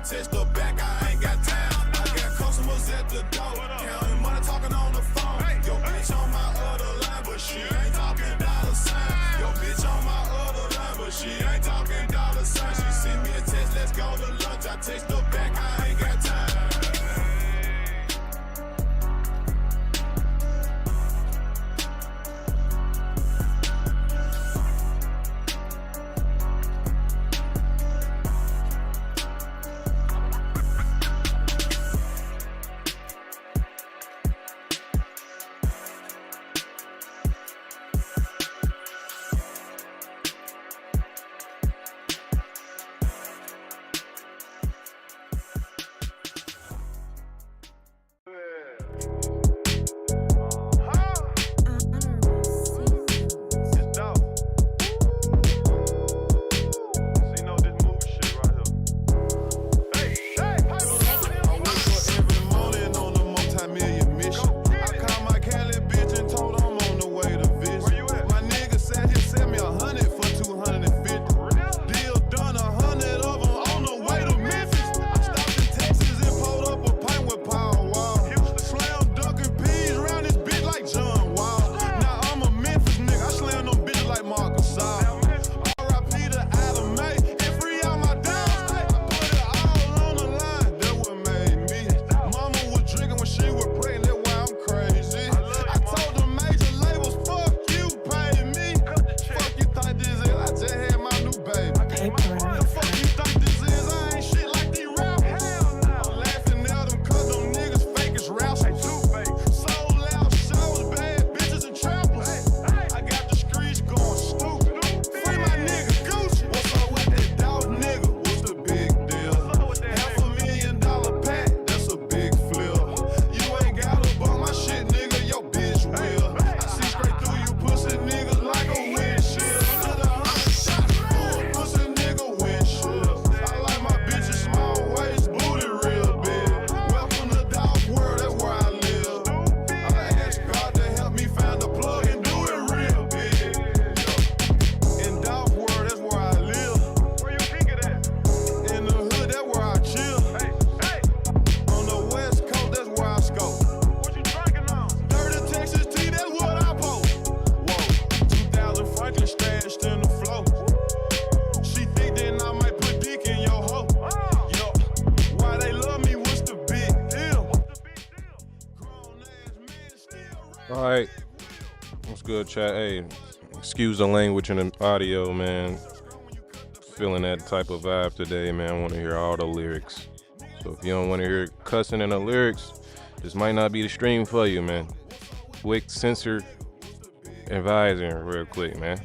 text her back, I ain't got time. I got customers at the door, counting money, talking on the phone. Yo, bitch on my other line, but she ain't talking dollar sign. Yo, bitch on my other line, but she ain't talking dollar sign. She sent me a text, let's go to lunch. I text her back, I ain't got time. All right, what's good, chat? Hey, excuse the language and the audio, man. Feeling that type of vibe today, man. I want to hear all the lyrics. So if you don't want to hear cussing in the lyrics, this might not be the stream for you, man. Quick censor advising real quick, man.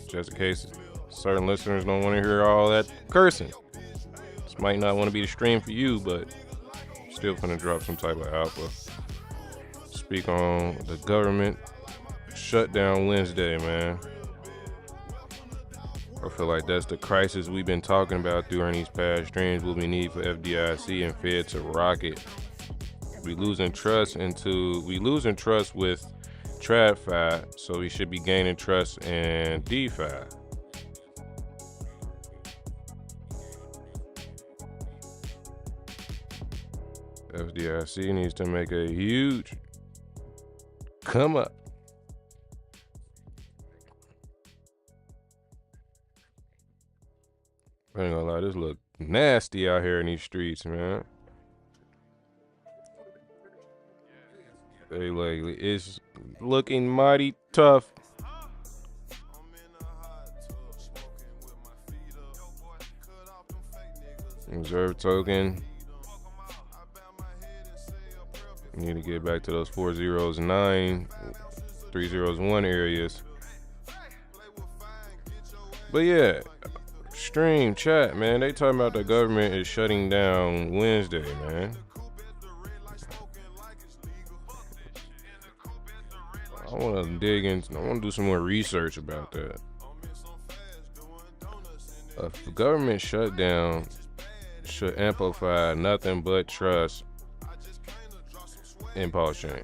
Just in case certain listeners don't want to hear all that cursing. This might not want to be the stream for you, but still gonna drop some type of alpha. Speak on the government shutdown Wednesday, man. I feel like that's the crisis we've been talking about during these past streams. What we need for FDIC and Fed to rock it. We losing trust with TradFi, so we should be gaining trust in DeFi. FDIC needs to make a huge come up. I ain't gonna lie, this look nasty out here in these streets, man. They like it's looking mighty tough. Reserve token. Need to get back to those 4 zeros 9, 3 zeros 1 areas. But yeah, stream chat, man. They talking about the government is shutting down Wednesday, man. I want to dig in. I want to do some more research about that. A government shutdown should amplify nothing but trust in PulseChain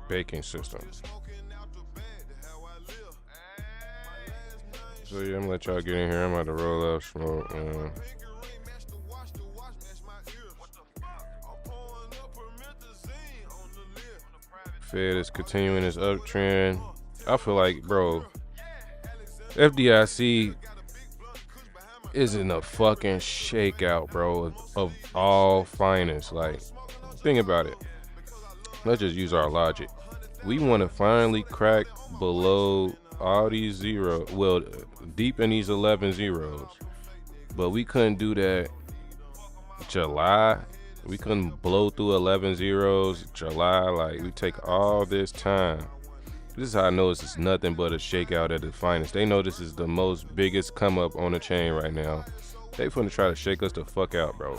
banking system. So yeah, I'm gonna let y'all get in here. I'm about to roll up smoke, man. Fed is continuing its uptrend. I feel like, bro, FDIC isn't a fucking shakeout, bro, of all finest. Like, think about it. Let's just use our logic. We want to finally crack below all these zeros, well, deep in these 11 zeros. But we couldn't do that July. We couldn't blow through 11 zeros July. Like, we take all this time. This is how I know this is nothing but a shakeout at the finest. They know this is the most biggest come up on the chain right now. They finna try to shake us the fuck out, bro.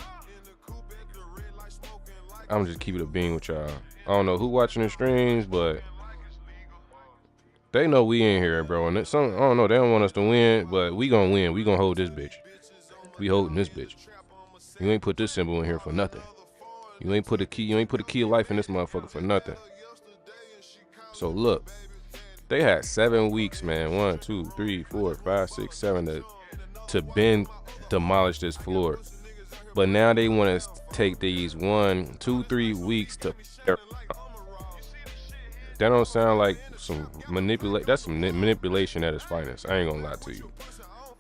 I'm just keeping it a bean with y'all. I don't know who watching the streams, but they know we in here, bro. And I don't know, they don't want us to win, but we gonna win. We gonna hold this bitch. We holding this bitch. You ain't put this symbol in here for nothing. You ain't put a key of life in this motherfucker for nothing. So look, they had 7 weeks, man. 1, 2, 3, 4, 5, 6, 7 to demolish this floor. But now they want to take these 1, 2, 3 weeks to. That don't sound like some manipulate. That's some manipulation at its finest. I ain't gonna lie to you.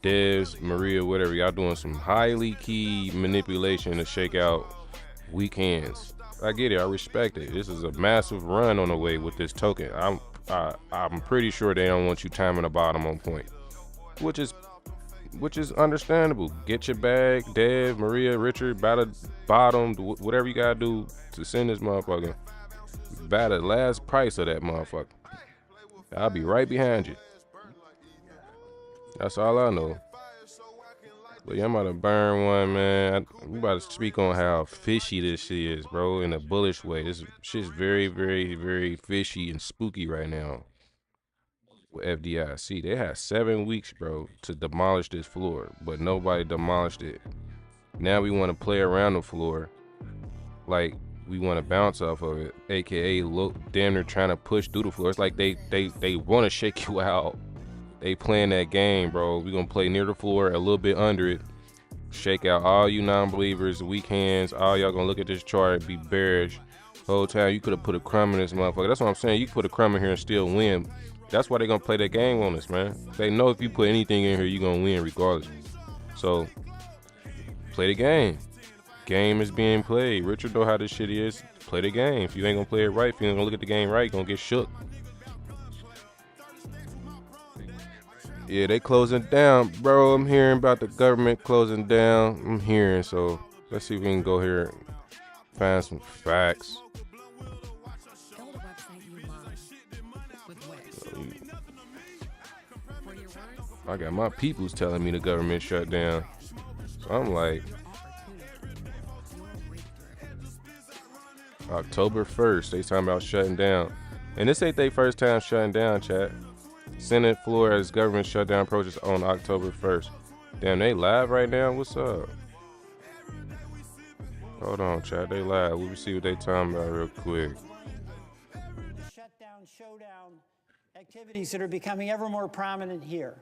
Dez, Maria, whatever, y'all doing some highly key manipulation to shake out weak hands. I get it. I respect it. This is a massive run on the way with this token. I'm pretty sure they don't want you timing the bottom on point, which is understandable. Get your bag, Dev, Maria, Richard, by the bottom, whatever you gotta do to send this motherfucker. By the last price of that motherfucker, I'll be right behind you. That's all I know. But yeah, I'm about to burn one, man. We about to speak on how fishy this shit is, bro, in a bullish way. This shit's very, very, very fishy and spooky right now with FDIC. They had 7 weeks, bro, to demolish this floor, but nobody demolished it. Now we want to play around the floor like we want to bounce off of it, aka damn near trying to push through the floor. It's like they want to shake you out. They playing that game, bro. We gonna play near the floor, a little bit under it, shake out all you non-believers, weak hands. All y'all gonna look at this chart and be bearish. The whole time you could have put a crumb in this motherfucker. That's what I'm saying. You put a crumb in here and still win. That's why they gonna play that game on us, man. They know if you put anything in here, you gonna win regardless. So play the game. Game is being played. Richard know how this shit is. Play the game. If you ain't gonna play it right, if you ain't gonna look at the game right, you gonna get shook. Yeah, they closing down. Bro, I'm hearing about the government closing down. I'm hearing, so let's see if we can go here and find some facts. I got my peoples telling me the government shut down. So I'm like, October 1st, they talking about shutting down. And this ain't their first time shutting down, chat. Senate floor as government shutdown approaches on October 1st. Damn, they live right now? What's up? Hold on, chat. They live. We'll see what they talking about real quick. Shutdown, showdown activities that are becoming ever more prominent here.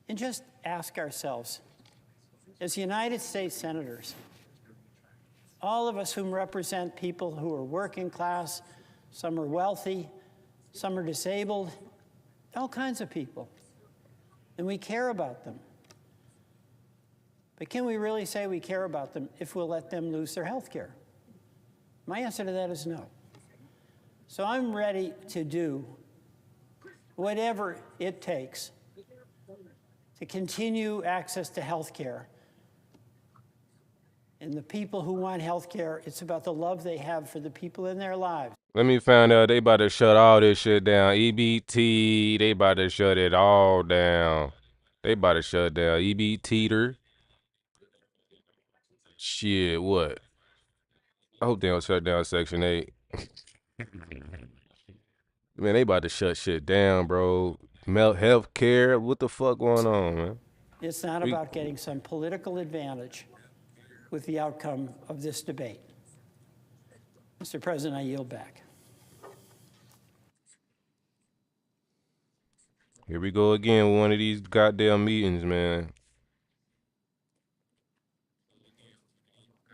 And just ask ourselves, as United States senators, all of us whom represent people who are working class, some are wealthy, some are disabled, all kinds of people, and we care about them. But can we really say we care about them if we'll let them lose their health care? My answer to that is no. So I'm ready to do whatever it takes to continue access to health care. And the people who want health care, it's about the love they have for the people in their lives. Let me find out they about to shut all this shit down. EBT, they about to shut it all down. They about to shut down EBT. Shit, what? I hope they don't shut down Section 8. Man, they about to shut shit down, bro. Health care, what the fuck going on, man? It's not about getting some political advantage with the outcome of this debate. Mr. President, I yield back. Here we go again with one of these goddamn meetings, man.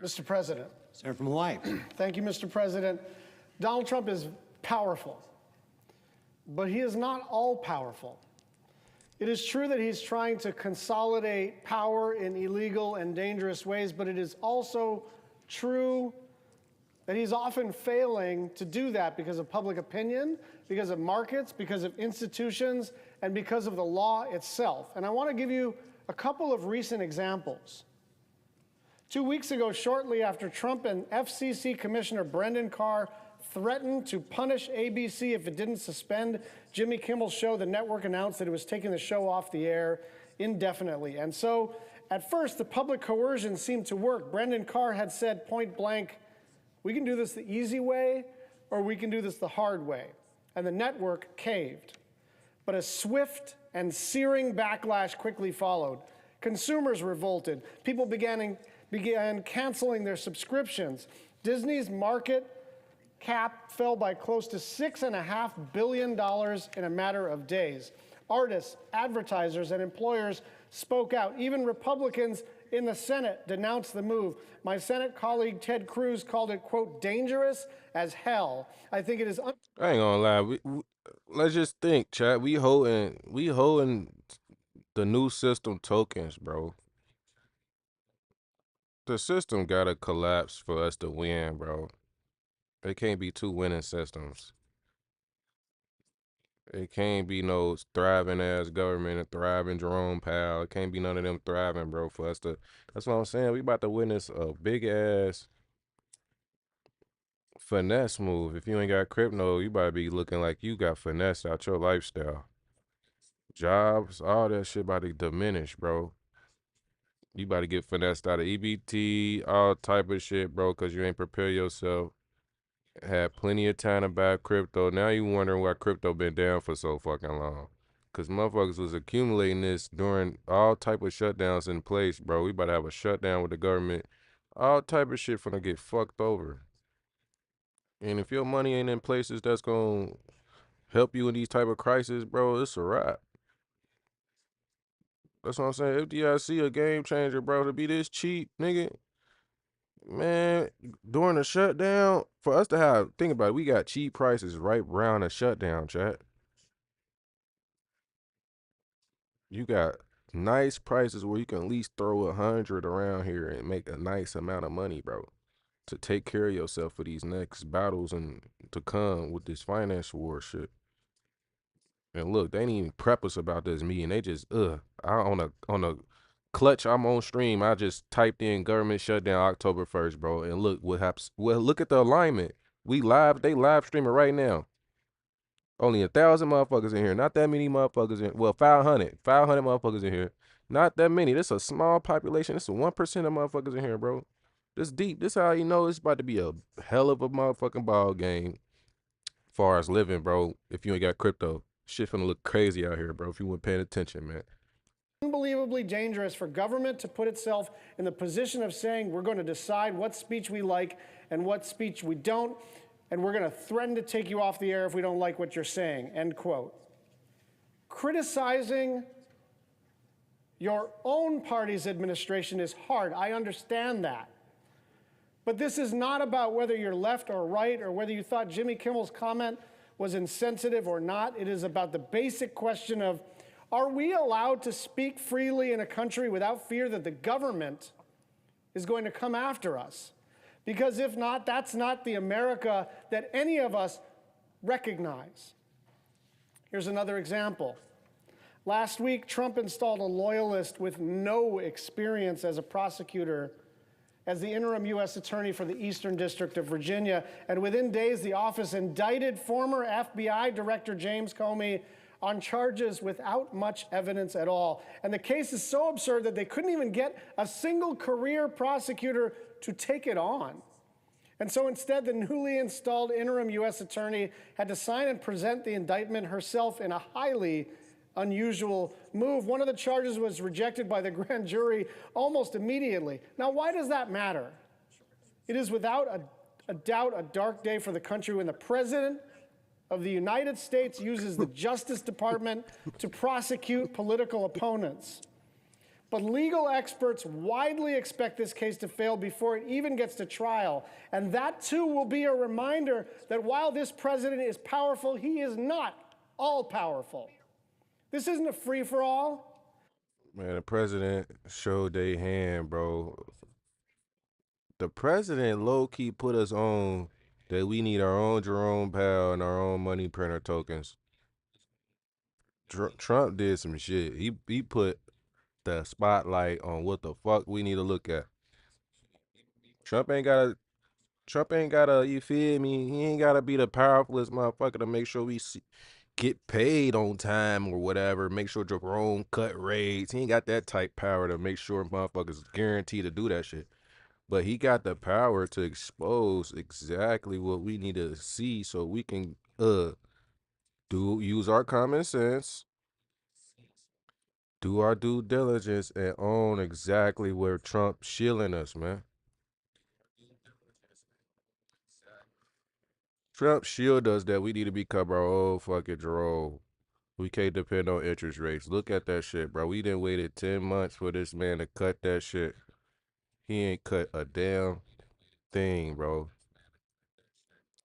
Mr. President. Senator from Hawaii. Thank you, Mr. President. Donald Trump is powerful, but he is not all powerful. It is true that he's trying to consolidate power in illegal and dangerous ways, but it is also true that he's often failing to do that because of public opinion, because of markets, because of institutions, and because of the law itself. And I want to give you a couple of recent examples. 2 weeks ago, shortly after Trump and FCC Commissioner Brendan Carr threatened to punish ABC if it didn't suspend Jimmy Kimmel's show, the network announced that it was taking the show off the air indefinitely. And so, at first, the public coercion seemed to work. Brendan Carr had said point blank, we can do this the easy way, or we can do this the hard way. And the network caved. But a swift and searing backlash quickly followed. Consumers revolted. People began canceling their subscriptions. Disney's market cap fell by close to $6.5 billion in a matter of days. Artists, advertisers, and employers spoke out. Even Republicans in the Senate denounced the move. My Senate colleague Ted Cruz called it, quote, dangerous as hell. I think it is... I ain't gonna lie. Let's just think, chat. We holding the new system tokens, bro. The system gotta collapse for us to win, bro. It can't be two winning systems. It can't be no thriving ass government and thriving Jerome Powell. It can't be none of them thriving, bro, for us to... That's what I'm saying. We about to witness a big ass finesse move. If you ain't got crypto, you about to be looking like you got finesse out your lifestyle. Jobs, all that shit about to diminish, bro. You about to get finessed out of EBT, all type of shit, bro, because you ain't prepare yourself. Had plenty of time to buy crypto. Now you wondering why crypto been down for so fucking long. Because motherfuckers was accumulating this during all type of shutdowns in place, bro. We about to have a shutdown with the government. All type of shit finna get fucked over. And if your money ain't in places that's gonna help you in these type of crises, bro, it's a wrap. That's what I'm saying. FDIC a game changer, bro. To be this cheap, nigga. Man, during the shutdown, for us to have, think about it, we got cheap prices right around the shutdown, chat. You got nice prices where you can at least throw 100 around here and make a nice amount of money, bro, to take care of yourself for these next battles and to come with this finance war shit. And look, they didn't even prep us about this meeting. They just, on a clutch, I'm on stream. I just typed in government shutdown October 1st, bro. And look what happens. Well, look at the alignment. They live streaming right now. Only 1,000 motherfuckers in here. Not that many motherfuckers in, well, 500 motherfuckers in here. Not that many. This is a small population. This is 1% of motherfuckers in here, bro. This deep. This how you know it's about to be a hell of a motherfucking ball game far as living, bro. If you ain't got crypto, shit finna look crazy out here, bro, if you weren't paying attention, man. Unbelievably dangerous for government to put itself in the position of saying we're going to decide what speech we like and what speech we don't, and we're going to threaten to take you off the air if we don't like what you're saying, end quote. Criticizing your own party's administration is hard. I understand that. But this is not about whether you're left or right or whether you thought Jimmy Kimmel's comment was insensitive or not. It is about the basic question of, are we allowed to speak freely in a country without fear that the government is going to come after us? Because if not, that's not the America that any of us recognize. Here's another example. Last week, Trump installed a loyalist with no experience as a prosecutor as the interim U.S. attorney for the Eastern District of Virginia. And within days, the office indicted former FBI Director James Comey on charges without much evidence at all. And the case is so absurd that they couldn't even get a single career prosecutor to take it on. And so instead, the newly installed interim U.S. attorney had to sign and present the indictment herself in a highly unusual move. One of the charges was rejected by the grand jury almost immediately. Now, why does that matter? It is without a doubt a dark day for the country when the President of the United States uses the Justice Department to prosecute political opponents. But legal experts widely expect this case to fail before it even gets to trial. And that too will be a reminder that while this president is powerful, he is not all powerful. This isn't a free-for-all. Man, the president showed they hand, bro. The president low-key put us on that we need our own Jerome Powell and our own money printer tokens. Trump did some shit. He put the spotlight on what the fuck we need to look at. Trump ain't gotta, you feel me? He ain't gotta be the powerfulest motherfucker to make sure we get paid on time or whatever. Make sure Jerome cut rates. He ain't got that type power to make sure motherfuckers guaranteed to do that shit. But he got the power to expose exactly what we need to see so we can use our common sense, do our due diligence, and own exactly where Trump shilling us, man. Trump shield us that we need to become our own fucking Jerome. We can't depend on interest rates. Look at that shit, bro. We done waited 10 months for this man to cut that shit. He ain't cut a damn thing, bro.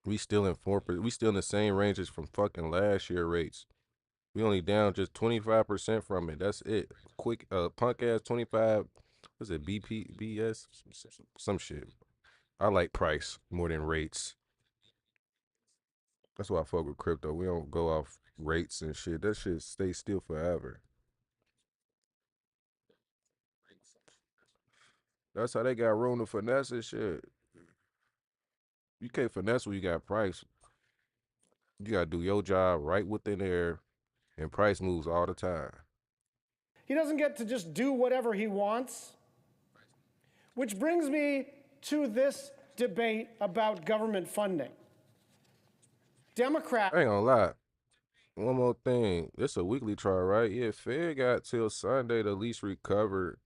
We still in 4%. We still in the same ranges from fucking last year rates. We only down just 25% from it. That's it. Quick, punk ass 25. What's it? BS? Some shit. I like price more than rates. That's why I fuck with crypto. We don't go off rates and shit. That shit stay still forever. That's how they got room to finesse and shit. You can't finesse when you got price. You gotta do your job right within there, and price moves all the time. He doesn't get to just do whatever he wants. Which brings me to this debate about government funding. Democrats. I ain't gonna lie. One more thing. It's a weekly trial, right? Yeah, Fed got till Sunday to at least recover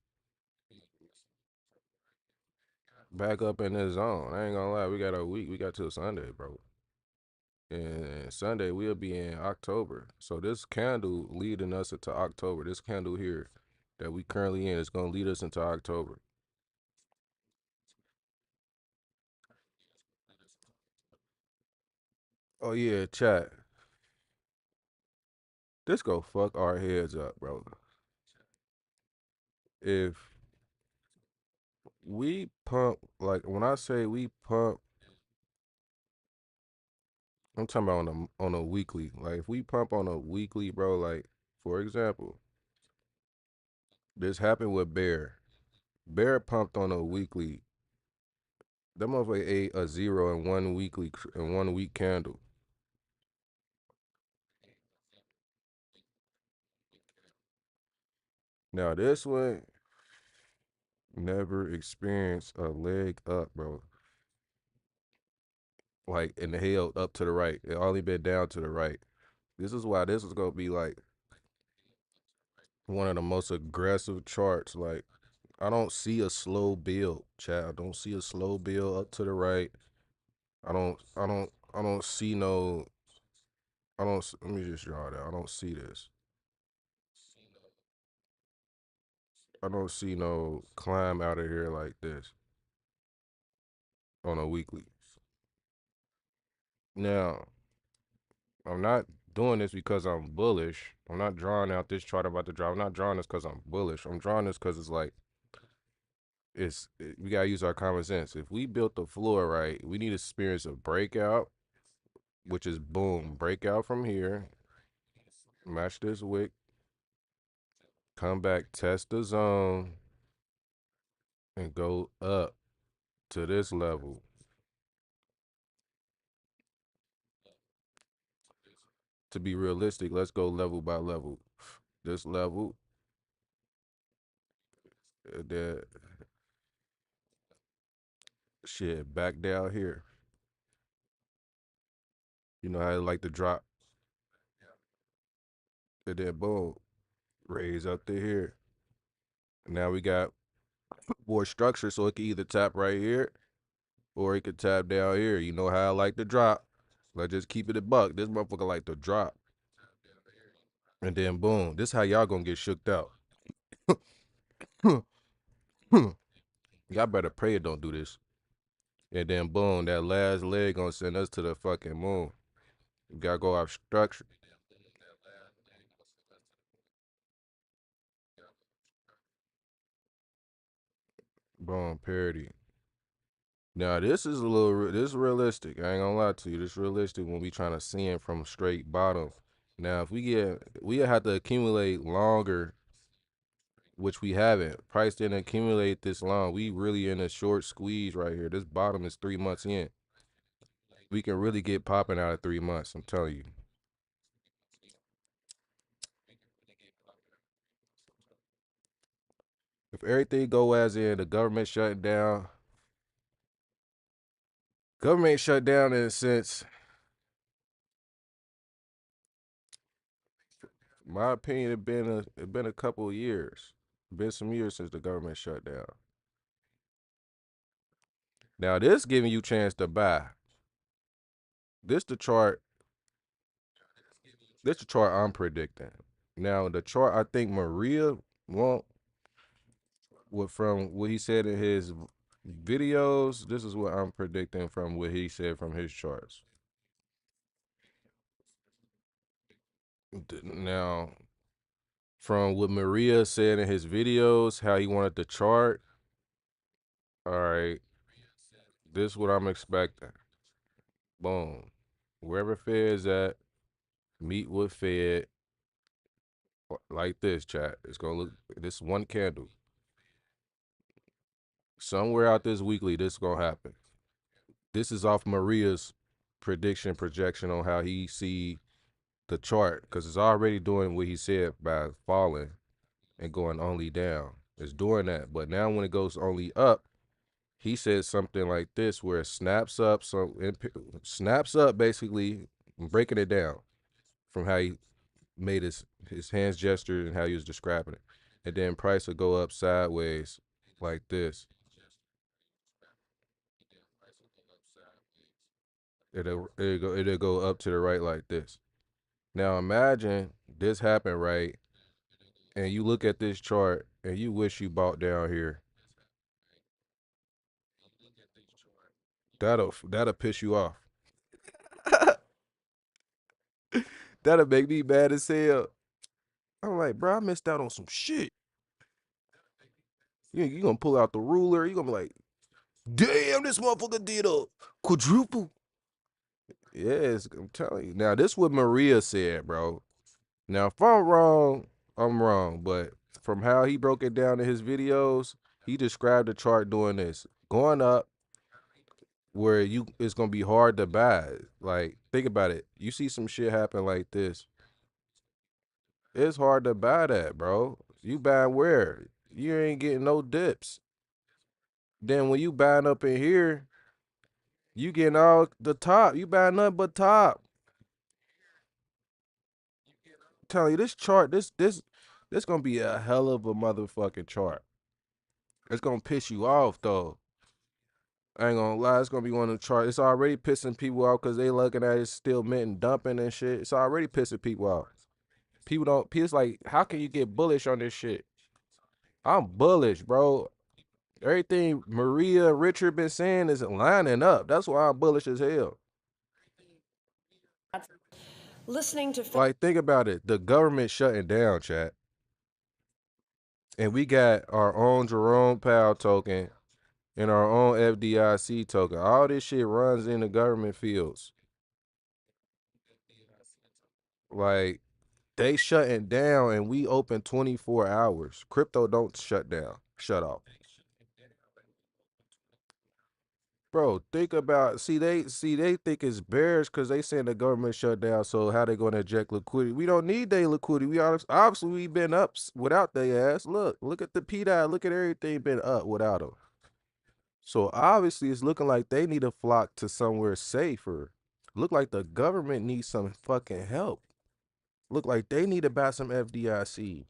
back up in the zone. I ain't gonna lie. We got a week. We got till Sunday, bro. And Sunday we'll be in October. So this candle leading us into October. This candle here that we currently in is gonna lead us into October. Oh yeah, chat. This go fuck our heads up, bro. If we pump, like when I say we pump, I'm talking about on a weekly. Like if we pump on a weekly, bro, like for example, this happened with Bear. Bear pumped on a weekly. That motherfucker ate a 0 in one week candle. Now this one never experienced a leg up, bro. Like in the hell up to the right. It only been down to the right. This is why this is gonna be like one of the most aggressive charts. Like I don't see a slow build, chat. I don't see a slow build up to the right. I don't see no. Let me just draw that. I don't see this. I don't see no climb out of here like this on a weekly. Now, I'm not doing this because I'm bullish. I'm not drawing out this chart about to draw. I'm not drawing this because I'm bullish. I'm drawing this because it's like, we gotta use our common sense. If we built the floor right, we need to experience a breakout, which is boom, breakout from here, match this wick, come back, test the zone, and go up to this level. To be realistic, let's go level by level. This level, that shit back down here. You know how I like to drop, and then boom, raise up to here. Now we got more structure, so it can either tap right here, or it could tap down here. You know how I like to drop. Let's just keep it a buck. This motherfucker like to drop. And then boom, this how y'all gonna get shooked out. Y'all better pray it don't do this. And then boom, that last leg gonna send us to the fucking moon. We gotta go off structure. Boom, parody. Now this is a little, this is realistic. I ain't gonna lie to you. This is realistic when we trying to see it from straight bottom. Now if we have to accumulate longer, which we haven't. Price didn't accumulate this long. We really in a short squeeze right here. This bottom is 3 months in. We can really get popping out of 3 months. I'm telling you. If everything go as in, the government shutting down. Government shut down in a sense. My opinion, it been a couple of years. Been some years since the government shut down. Now this giving you chance to buy. This the chart. This the chart I'm predicting. Now the chart I think Maria won't. From what he said in his videos, this is what I'm predicting from what he said from his charts. Now, from what Maria said in his videos, how he wanted the chart, all right, this is what I'm expecting. Boom. Wherever Fed's at, meet with Fed like this, chat. It's going to look, this one candle. Somewhere out this weekly, this is going to happen. This is off Maria's projection on how he see the chart, because it's already doing what he said by falling and going only down. It's doing that. But now when it goes only up, he says something like this where it snaps up, basically, breaking it down from how he made his hands gesture and how he was describing it. And then price will go up sideways like this. It'll go up to the right like this. Now imagine this happened, right? And you look at this chart and you wish you bought down here. That'll piss you off. That'll make me mad as hell. I'm like, bro, I missed out on some shit. You gonna pull out the ruler. You gonna be like, damn, this motherfucker did a quadruple. Yes, I'm telling you. Now, this is what Maria said, bro. Now, if I'm wrong, I'm wrong. But from how he broke it down in his videos, he described the chart doing this. Going up where it's gonna be hard to buy. Like, think about it. You see some shit happen like this. It's hard to buy that, bro. You buying where? You ain't getting no dips. Then when you buying up in here, you getting all the top. You buying nothing but top. I'm telling you, this chart, this gonna be a hell of a motherfucking chart. It's gonna piss you off though. I ain't gonna lie, it's gonna be one of the charts. It's already pissing people off because they looking at it still minting, dumping and shit. It's already pissing people off. People's like, how can you get bullish on this shit? I'm bullish, bro. Everything Maria and Richard been saying is lining up. That's why I'm bullish as hell. Listening to Like, think about it. The government shutting down, chat. And we got our own Jerome Powell token and our own FDIC token. All this shit runs in the government fields. Like, they shutting down and we open 24 hours. Crypto don't shut down. Shut off. Bro, think about they think it's bears because they saying the government shut down. So how they gonna inject liquidity? We don't need their liquidity. Obviously we been up without their ass. Look at the PDI. Look at everything been up without them. So obviously it's looking like they need to flock to somewhere safer. Look like the government needs some fucking help. Look like they need to buy some FDIC.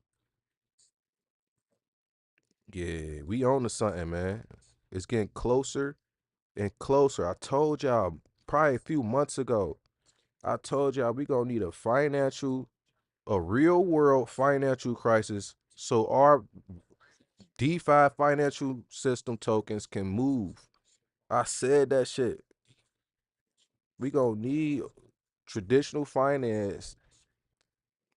Yeah, we on to something, man. It's getting closer and closer. I told y'all probably a few months ago, I told y'all we gonna need a real world financial crisis so our DeFi financial system tokens can move. I said that shit. We gonna need traditional finance.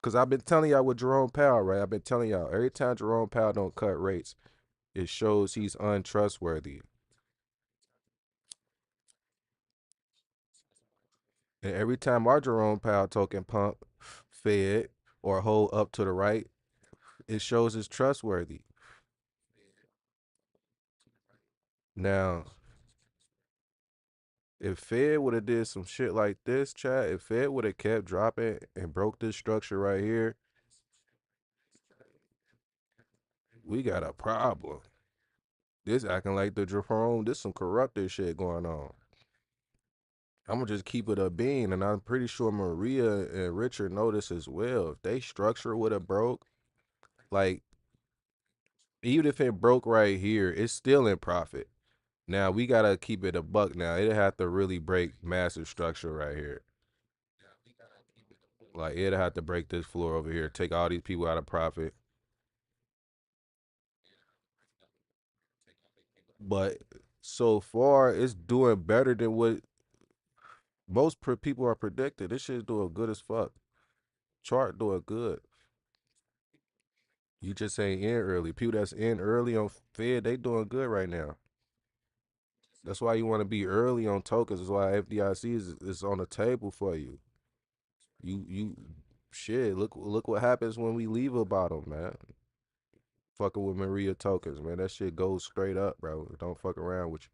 Cause I've been telling y'all with Jerome Powell, right? I've been telling y'all every time Jerome Powell don't cut rates, it shows he's untrustworthy. And every time our Jerome Powell token pump Fed or hold up to the right, it shows it's trustworthy. Now, if Fed would have did some shit like this, chat, if Fed would have kept dropping and broke this structure right here, we got a problem. This acting like the Jerome, this some corrupted shit going on. I'm gonna just keep it a bean, and I'm pretty sure Maria and Richard know this as well. If they structure would have broke, like, even if it broke right here, it's still in profit. Now we gotta keep it a buck. Now it'd have to really break massive structure right here. Like it'd have to break this floor over here, take all these people out of profit. But so far, it's doing better than what most people are predicting. This shit's doing good as fuck. Chart doing good. You just ain't in early. People that's in early on Fed, they doing good right now. That's why you want to be early on tokens. That's why FDIC is on the table for you. You shit. Look what happens when we leave a bottom, man. Fucking with Maria tokens, man. That shit goes straight up, bro. Don't fuck around with you.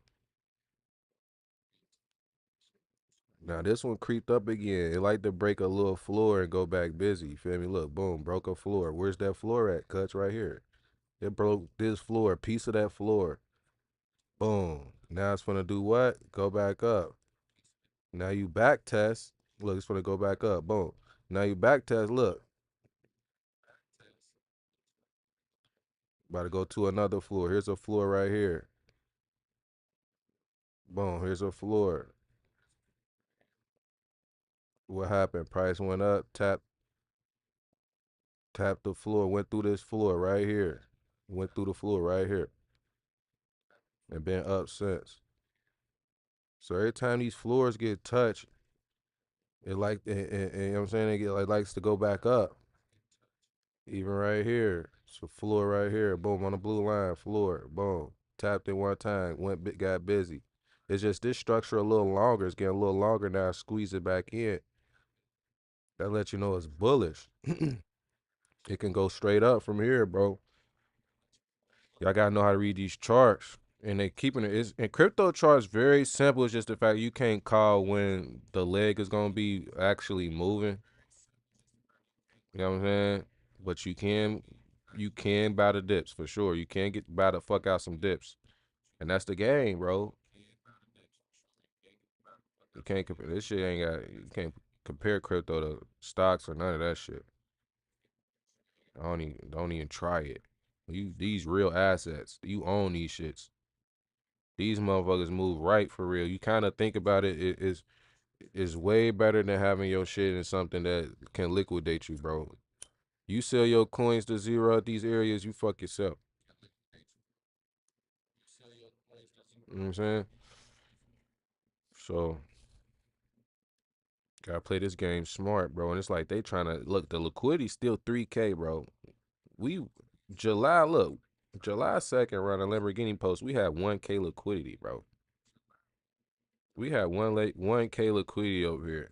Now this one creeped up again. It like to break a little floor and go back busy. You feel me? Look, boom, broke a floor. Where's that floor at? Cuts right here. It broke this floor, a piece of that floor. Boom. Now it's gonna do what? Go back up. Now you back test. Look, it's gonna go back up. Boom. Now you back test. Look. About to go to another floor. Here's a floor right here. Boom. Here's a floor. What happened? Price went up. Tap the floor. Went through this floor right here. Went through the floor right here. And been up since. So every time these floors get touched, it like and you know what I'm saying, it likes to go back up. Even right here. So floor right here. Boom, on the blue line, floor. Boom. Tapped it one time, got busy. It's just this structure a little longer. It's getting a little longer now. Squeeze it back in. That lets you know it's bullish. It can go straight up from here, bro. Y'all gotta know how to read these charts. And they keeping it. And crypto charts very simple. It's just the fact you can't call when the leg is gonna be actually moving. You know what I'm saying? But you can buy the dips for sure. You can buy the fuck out some dips. And that's the game, bro. You can't compare this shit you can't compare crypto to stocks or none of that shit. Don't even try it. These real assets. You own these shits. These motherfuckers move right for real. You kind of think about it, it's way better than having your shit in something that can liquidate you, bro. You sell your coins to zero at these areas, you fuck yourself. You know what I'm saying? So, gotta play this game smart, bro. And it's like they trying to look, the liquidity still 3K, bro. July 2nd around a Lamborghini post, we had 1K liquidity, bro. We had 1K liquidity over here.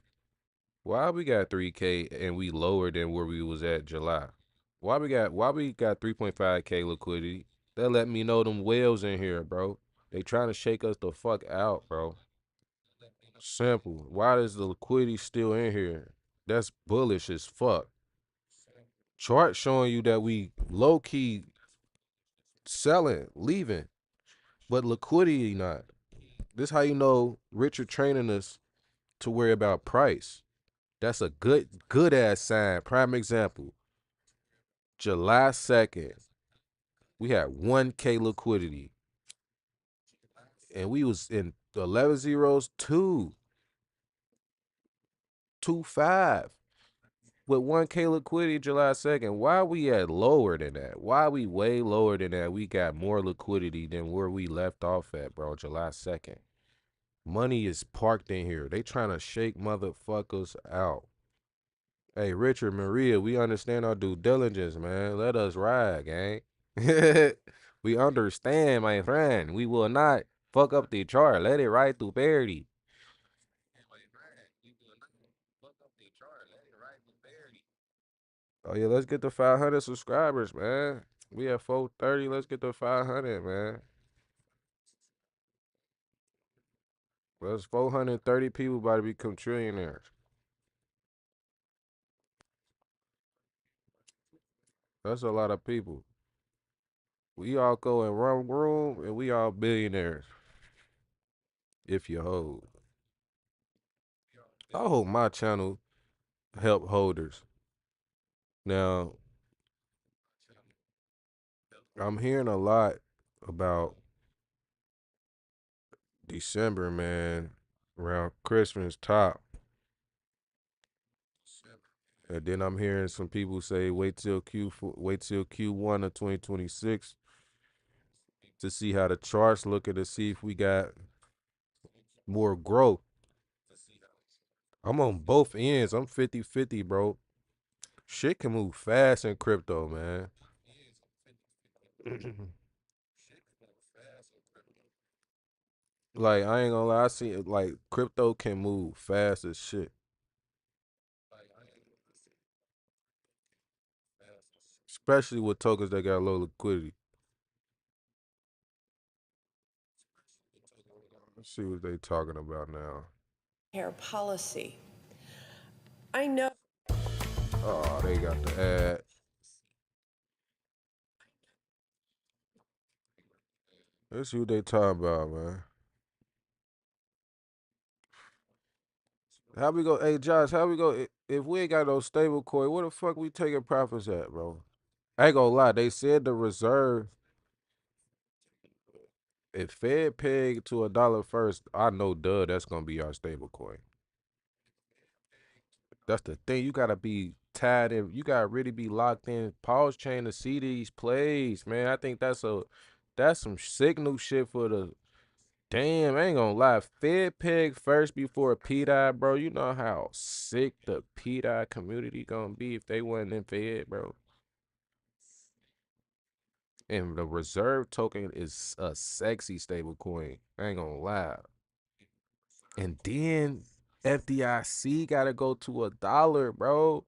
Why we got 3K and we lower than where we was at July? Why we got 3.5K liquidity? That let me know them whales in here, bro. They trying to shake us the fuck out, bro. Simple. Why is the liquidity still in here? That's bullish as fuck. Chart showing you that we low key selling, leaving, but liquidity not. This how you know Richard training us to worry about price. That's a good ass sign. Prime example. July 2nd, we had 1K liquidity. And we was in 11 zeros, 2.5. with 1K liquidity July 2nd, why we at lower than that? Why we way lower than that? We got more liquidity than where we left off at, bro, July 2nd. Money is parked in here. They trying to shake motherfuckers out. Hey, Richard, Maria, we understand our due diligence, man. Let us ride, gang. We understand, my friend. We will not fuck up the chart. Let it ride through parity. Oh, yeah, let's get to 500 subscribers, man. We at 430. Let's get to 500, man. There's 430 people about to become trillionaires. That's a lot of people. We all go in one room and we all billionaires. If you hold. I hope my channel help holders. Now, I'm hearing a lot about December, man, around Christmas top. And then I'm hearing some people say wait till Q1 of 2026 to see how the charts looking to see if we got more growth. I'm on both ends. I'm 50-50, bro. Shit can move fast in crypto, man. Like, I ain't gonna lie, I see it, like, crypto can move fast as shit. Especially with tokens that got low liquidity. Let's see what they talking about now. Care policy. I know. Oh, they got the ad. Let's see what they talking about, man. How we go? Hey, Josh, how we go? If we ain't got no stable coin, where the fuck we taking profits at, bro? I ain't gonna lie. They said the reserve, if Fed peg to $1 first, I know, duh, that's gonna be our stable coin. That's the thing. You gotta be tied in. You gotta really be locked in. PulseChain to see these plays, man. I think that's some signal shit for the. Damn, I ain't gonna lie. Fed peg first before PDI, bro. You know how sick the PDI community gonna be if they wasn't in Fed, bro. And the reserve token is a sexy stable coin. I ain't gonna lie. And then FDIC gotta go to $1, bro.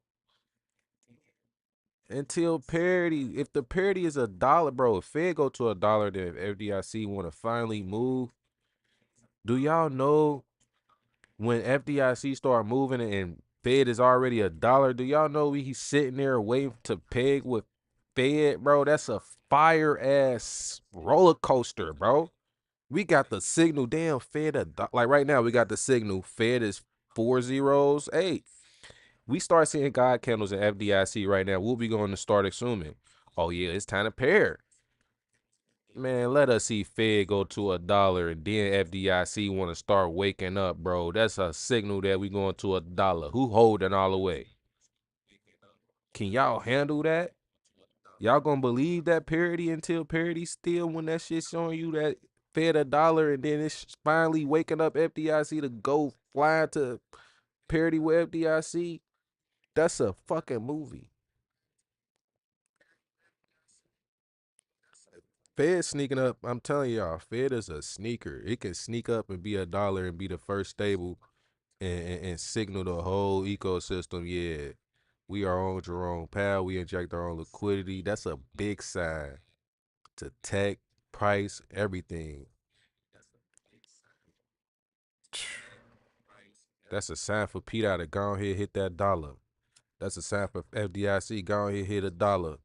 Until parity. If the parity is $1, bro, if Fed go to $1, then if FDIC wanna finally move. Do y'all know when FDIC start moving and Fed is already $1, do y'all know he's sitting there waiting to peg with Fed, bro? That's a fire ass roller coaster, bro. We got the signal, damn Fed like right now we got the signal. Fed is 408. We start seeing God candles in FDIC right now. We'll be going to start assuming, oh yeah, it's time to pair. Man, let us see Fed go to $1 and then FDIC want to start waking up, bro. That's a signal that we going to $1. Who holding all the way? Can y'all handle that? Y'all gonna believe that parity until parity still when that shit showing you that Fed $1 and then it's finally waking up FDIC to go fly to parity with FDIC? That's a fucking movie. Fed sneaking up, I'm telling y'all, Fed is a sneaker. It can sneak up and be $1 and be the first stable and signal the whole ecosystem. Yeah, we are on Jerome Powell. We inject our own liquidity. That's a big sign to tech, price, everything. That's a sign for PDI to go ahead hit that $1. That's a sign for FDIC, go ahead hit $1.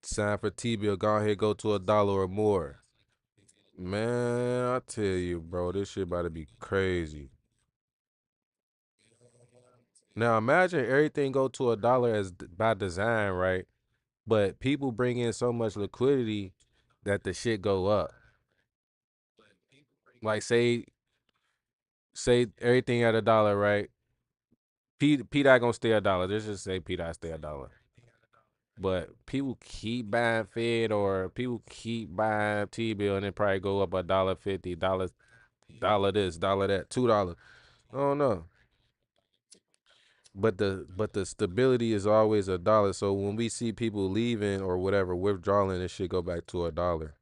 Sign for T-bill, go ahead go to $1 or more. Man, I tell you, bro, this shit about to be crazy. Now imagine everything go to $1 as by design, right? But people bring in so much liquidity that the shit go up. Like say everything at $1, right? P dot gonna stay a dollar. Let's just say P dot stay a dollar. But people keep buying Fed or people keep buying T-bill and it probably go up $1.50, dollar this, dollar that, $2. I don't know. But the stability is always a dollar. So when we see people leaving or whatever, withdrawing, it should go back to a dollar.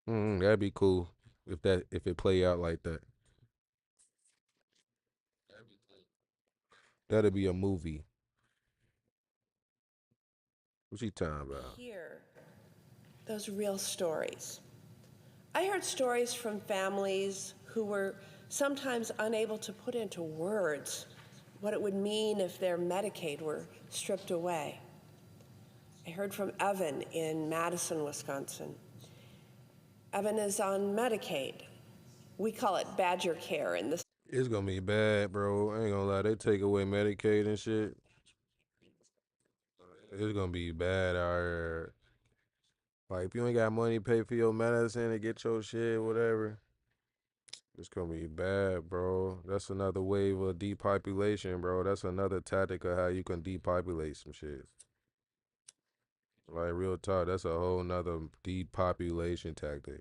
That'd be cool if it play out like that. That'd be a movie. What you talking about? Hear those real stories. I heard stories from families who were sometimes unable to put into words what it would mean if their Medicaid were stripped away. I heard from Evan in Madison, Wisconsin. Evan is on Medicaid. We call it Badger Care in this. It's gonna be bad, bro. I ain't gonna lie. They take away Medicaid and shit. It's gonna be bad out here. Like if you ain't got money to pay for your medicine and get your shit, whatever, it's gonna be bad, bro. That's another wave of depopulation, bro. That's another tactic of how you can depopulate some shit. Like real talk, that's a whole nother depopulation tactic.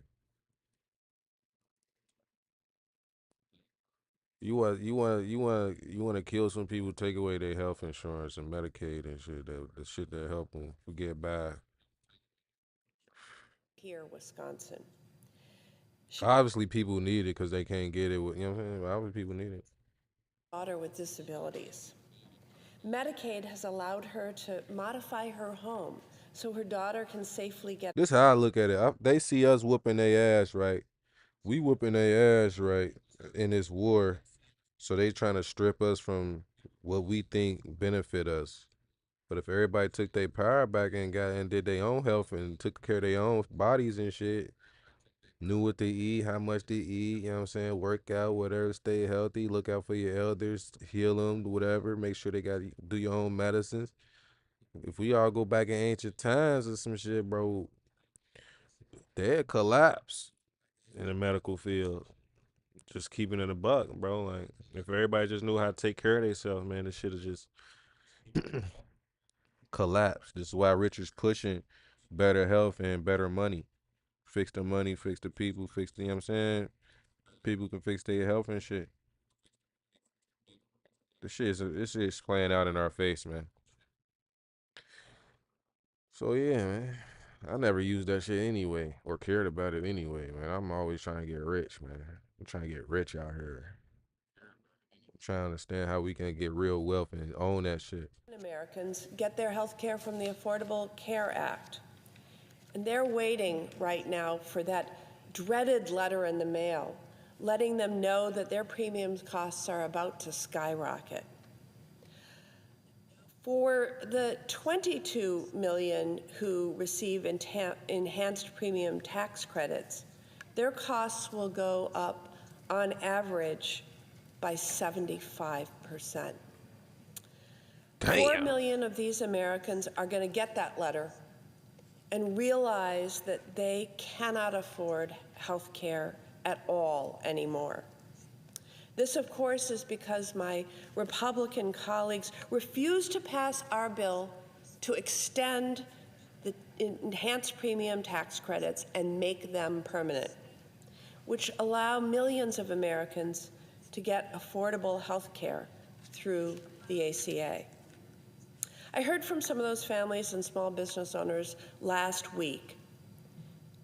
You want to kill some people, take away their health insurance and Medicaid and shit. The shit that help them get by. Here, Wisconsin. Obviously, people need it because they can't get it. You know what I'm saying? Obviously, people need it. Daughter with disabilities. Medicaid has allowed her to modify her home so her daughter can safely get. This how I look at it. They see us whooping their ass, right? We whooping their ass, right, in this war. So they trying to strip us from what we think benefit us. But if everybody took their power back and did their own health and took care of their own bodies and shit, knew what to eat, how much to eat, you know what I'm saying? Work out, whatever, stay healthy, look out for your elders, heal them, whatever, make sure they do your own medicines. If we all go back in ancient times or some shit, bro, they'd collapse in the medical field. Just keeping it a buck, bro. Like, if everybody just knew how to take care of themselves, man, this shit is just collapse. This is why Richard's pushing better health and better money. Fix the money, fix the people, fix the, you know what I'm saying? People can fix their health and shit. This shit's playing out in our face, man. So yeah, man. I never used that shit anyway or cared about it anyway, man. I'm always trying to get rich, man. I'm trying to get rich out here. I'm trying to understand how we can get real wealth and own that shit. Americans get their health care from the Affordable Care Act. And they're waiting right now for that dreaded letter in the mail, letting them know that their premium costs are about to skyrocket. For the 22 million who receive enhanced premium tax credits, their costs will go up on average by 75%. Damn. 4 million of these Americans are going to get that letter and realize that they cannot afford health care at all anymore. This, of course, is because my Republican colleagues refused to pass our bill to extend the enhanced premium tax credits and make them permanent, which allow millions of Americans to get affordable health care through the ACA. I heard from some of those families and small business owners last week.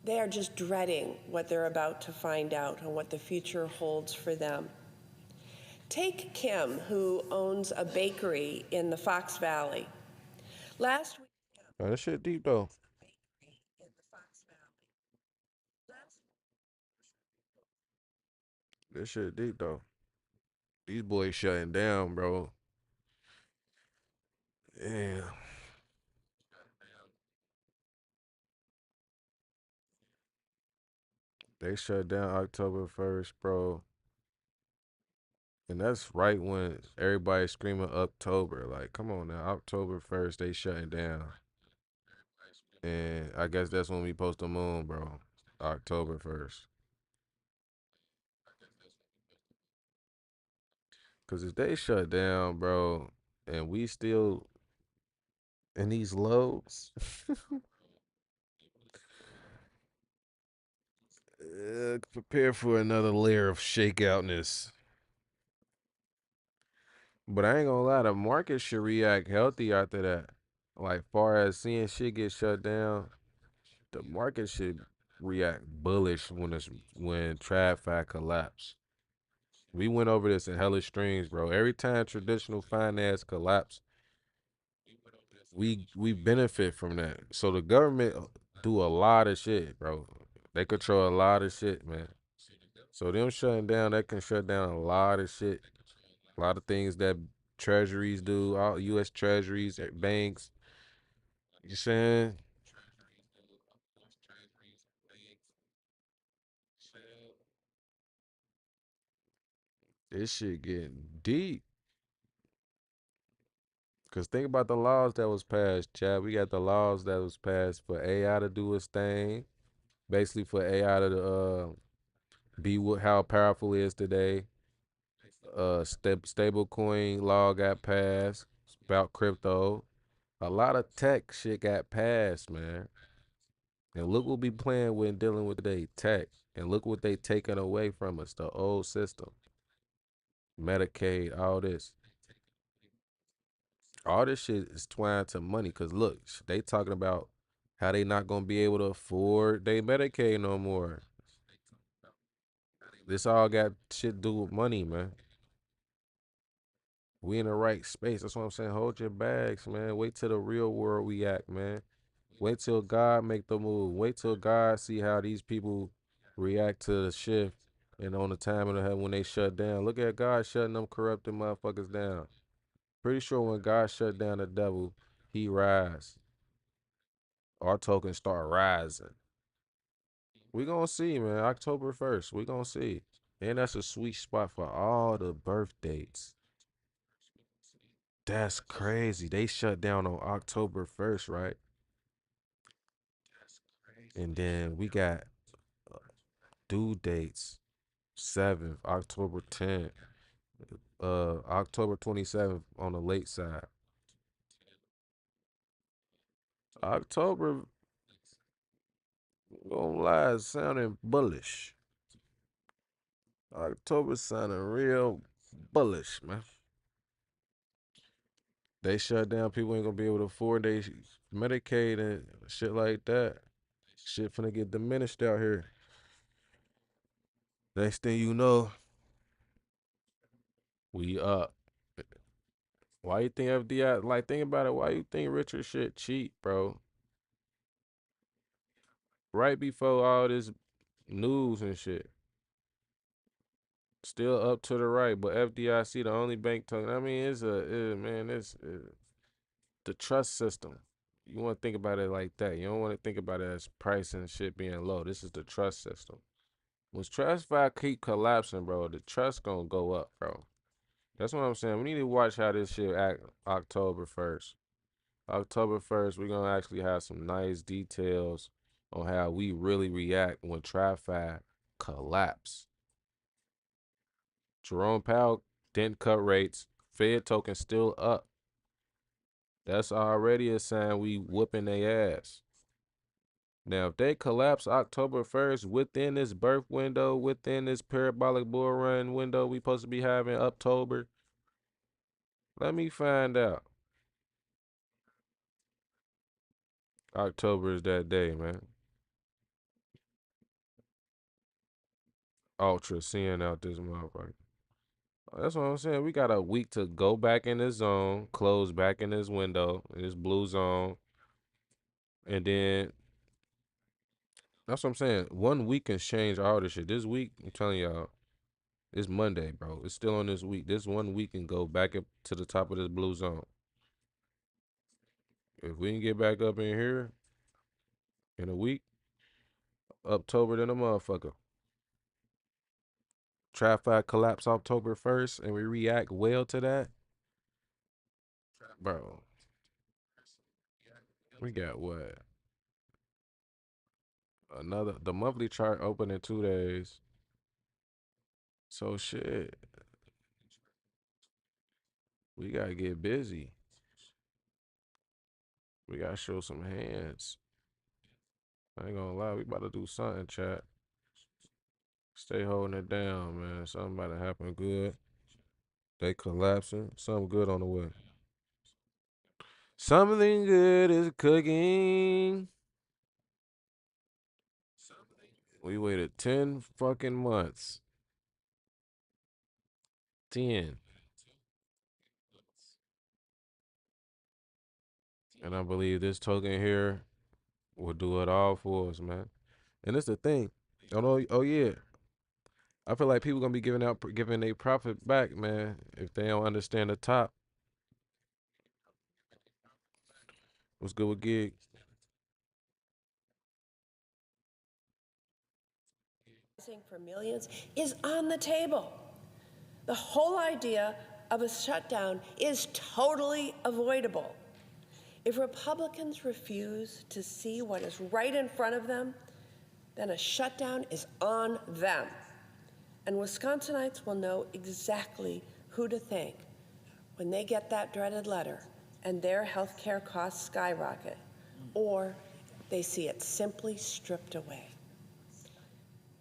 They are just dreading what they're about to find out and what the future holds for them. Take Kim, who owns a bakery in the Fox Valley. Last week, Man, that shit deep though. This shit deep though. These boys shutting down, bro. Damn. They shut down October 1st, bro. And that's right when everybody's screaming October. Like, come on now. October 1st, they shutting down. And I guess that's when we post the moon, bro. October 1st. Cause if they shut down, bro, and we still in these lows, prepare for another layer of shakeoutness. But I ain't gonna lie, the market should react healthy after that. Like far as seeing shit get shut down, the market should react bullish when TradFi collapse. We went over this in hella streams, bro. Every time traditional finance collapse, we benefit from that. So the government do a lot of shit, bro. They control a lot of shit, man. So them shutting down, that can shut down a lot of shit. A lot of things that treasuries do, all US treasuries, banks. You saying? This shit getting deep. Cause think about the laws that was passed, Chad. We got the laws that was passed for AI to do its thing. Basically for AI to be how powerful it is today. Stable coin law got passed about crypto. A lot of tech shit got passed, man. And look what we playing with dealing with today, tech. And look what they taking away from us, the old system. Medicaid, all this. All this shit is twined to money. Cause look, they talking about how they not gonna be able to afford their Medicaid no more. This all got shit to do with money, man. We in the right space. That's what I'm saying. Hold your bags, man. Wait till the real world react, man. Wait till God make the move. Wait till God see how these people react to the shift and on the time of the heaven when they shut down. Look at God shutting them corrupted motherfuckers down. Pretty sure when God shut down the devil, he rise. Our tokens start rising. We gonna see, man. October 1st, we gonna see. And that's a sweet spot for all the birth dates. That's crazy. They shut down on October 1st, right? And then we got due dates 7th, October 10th, October 27th on the late side. October, gonna lie, is sounding bullish. October sounding real bullish, man. They shut down, people ain't gonna be able to afford their Medicaid and shit like that. Shit finna get diminished out here. Next thing you know, we up. Why you think FDI, like, think about it, why you think Richard shit cheap, bro? Right before all this news and shit. Still up to the right, but FDIC, the only bank token. I mean, it's the trust system. You want to think about it like that. You don't want to think about it as price and shit being low. This is the trust system. When TrustFi keep collapsing, bro, the trust gonna go up, bro. That's what I'm saying. We need to watch how this shit act October 1st. October 1st, we're gonna actually have some nice details on how we really react when TrustFi collapse. Jerome Powell didn't cut rates. Fed token still up. That's already a sign we whooping their ass. Now, if they collapse October 1st within this birth window, within this parabolic bull run window we supposed to be having October, let me find out. October is that day, man. Ultra seeing out this motherfucker. That's what I'm saying. We got a week to go back in this zone, close back in this window, in this blue zone. And then that's what I'm saying. 1 week can change all this shit. This week, I'm telling y'all, it's Monday, bro. It's still on this week. This 1 week can go back up to the top of this blue zone. If we can get back up in here in a week, October than a motherfucker. TradFi collapse October 1st and we react well to that. Bro, we got what? The monthly chart open in 2 days. So shit. We gotta get busy. We gotta show some hands. I ain't gonna lie, we about to do something, chat. Stay holding it down, man. Something about to happen good. They collapsing. Something good on the way. Something good is cooking. We waited 10 fucking months. 10. And I believe this token here will do it all for us, man. And it's the thing. Oh yeah. I feel like people gonna be giving their profit back, man, if they don't understand the top. What's good with gig? For millions is on the table. The whole idea of a shutdown is totally avoidable. If Republicans refuse to see what is right in front of them, then a shutdown is on them. And Wisconsinites will know exactly who to thank when they get that dreaded letter and their health care costs skyrocket, or they see it simply stripped away.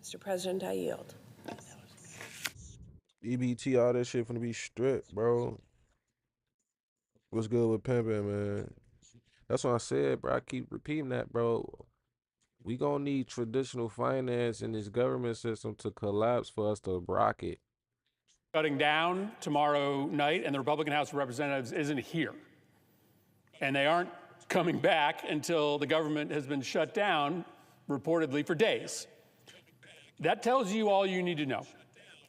Mr. President, I yield. EBT, all that shit finna be stripped, bro. What's good with pimping, man? That's what I said, bro. I keep repeating that, bro. We gonna need traditional finance in this government system to collapse for us to rock it. Shutting down tomorrow night, and the Republican House of Representatives isn't here. And they aren't coming back until the government has been shut down, reportedly for days. That tells you all you need to know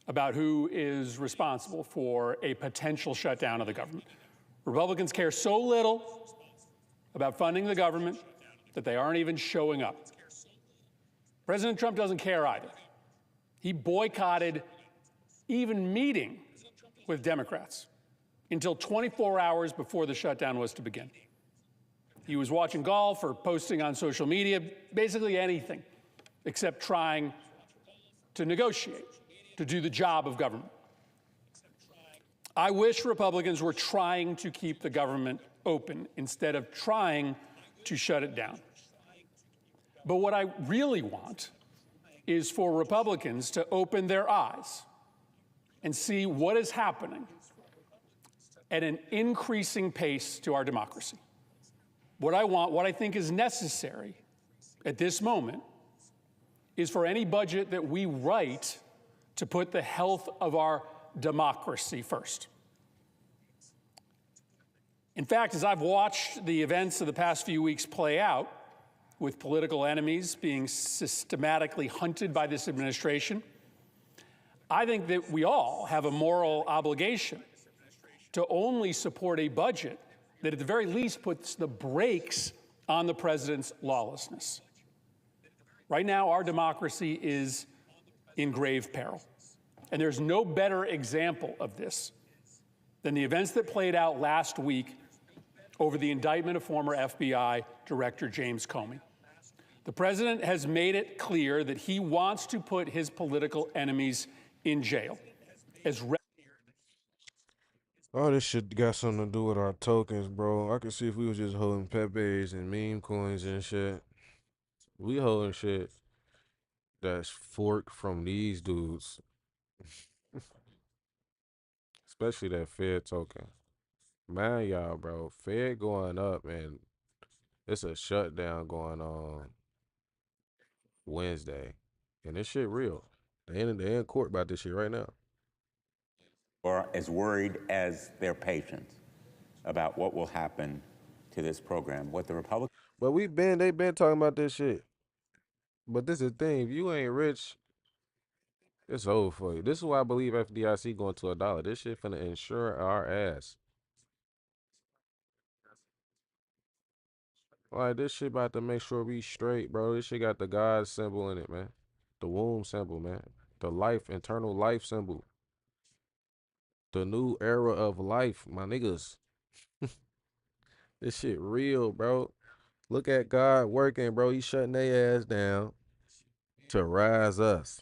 about who is responsible for a potential shutdown of the government. Republicans care so little about funding the government that they aren't even showing up. President Trump doesn't care either. He boycotted even meeting with Democrats until 24 hours before the shutdown was to begin. He was watching golf or posting on social media, basically anything except trying to negotiate, to do the job of government. I wish Republicans were trying to keep the government open instead of trying to shut it down. But what I really want is for Republicans to open their eyes and see what is happening at an increasing pace to our democracy. What I think is necessary at this moment is for any budget that we write to put the health of our democracy first. In fact, as I've watched the events of the past few weeks play out, with political enemies being systematically hunted by this administration, I think that we all have a moral obligation to only support a budget that at the very least puts the brakes on the president's lawlessness. Right now, our democracy is in grave peril. And there's no better example of this than the events that played out last week over the indictment of former FBI Director James Comey. The president has made it clear that he wants to put his political enemies in jail. All this shit got something to do with our tokens, bro. I could see if we was just holding Pepe's and meme coins and shit. We holding shit that's forked from these dudes. Especially that Fed token. Man, y'all, bro. Fed going up, and it's a shutdown going on Wednesday. And this shit real. They in court about this shit right now. Or as worried as their patients about what will happen to this program. What the Republicans. But they been talking about this shit. But this is the thing, if you ain't rich, it's over for you. This is why I believe FDIC going to $1. This shit finna insure our ass. Like, this shit about to make sure we straight, bro. This shit got the God symbol in it, man. The womb symbol, man. The life, eternal life symbol. The new era of life, my niggas. This shit real, bro. Look at God working, bro. He shutting their ass down to rise us.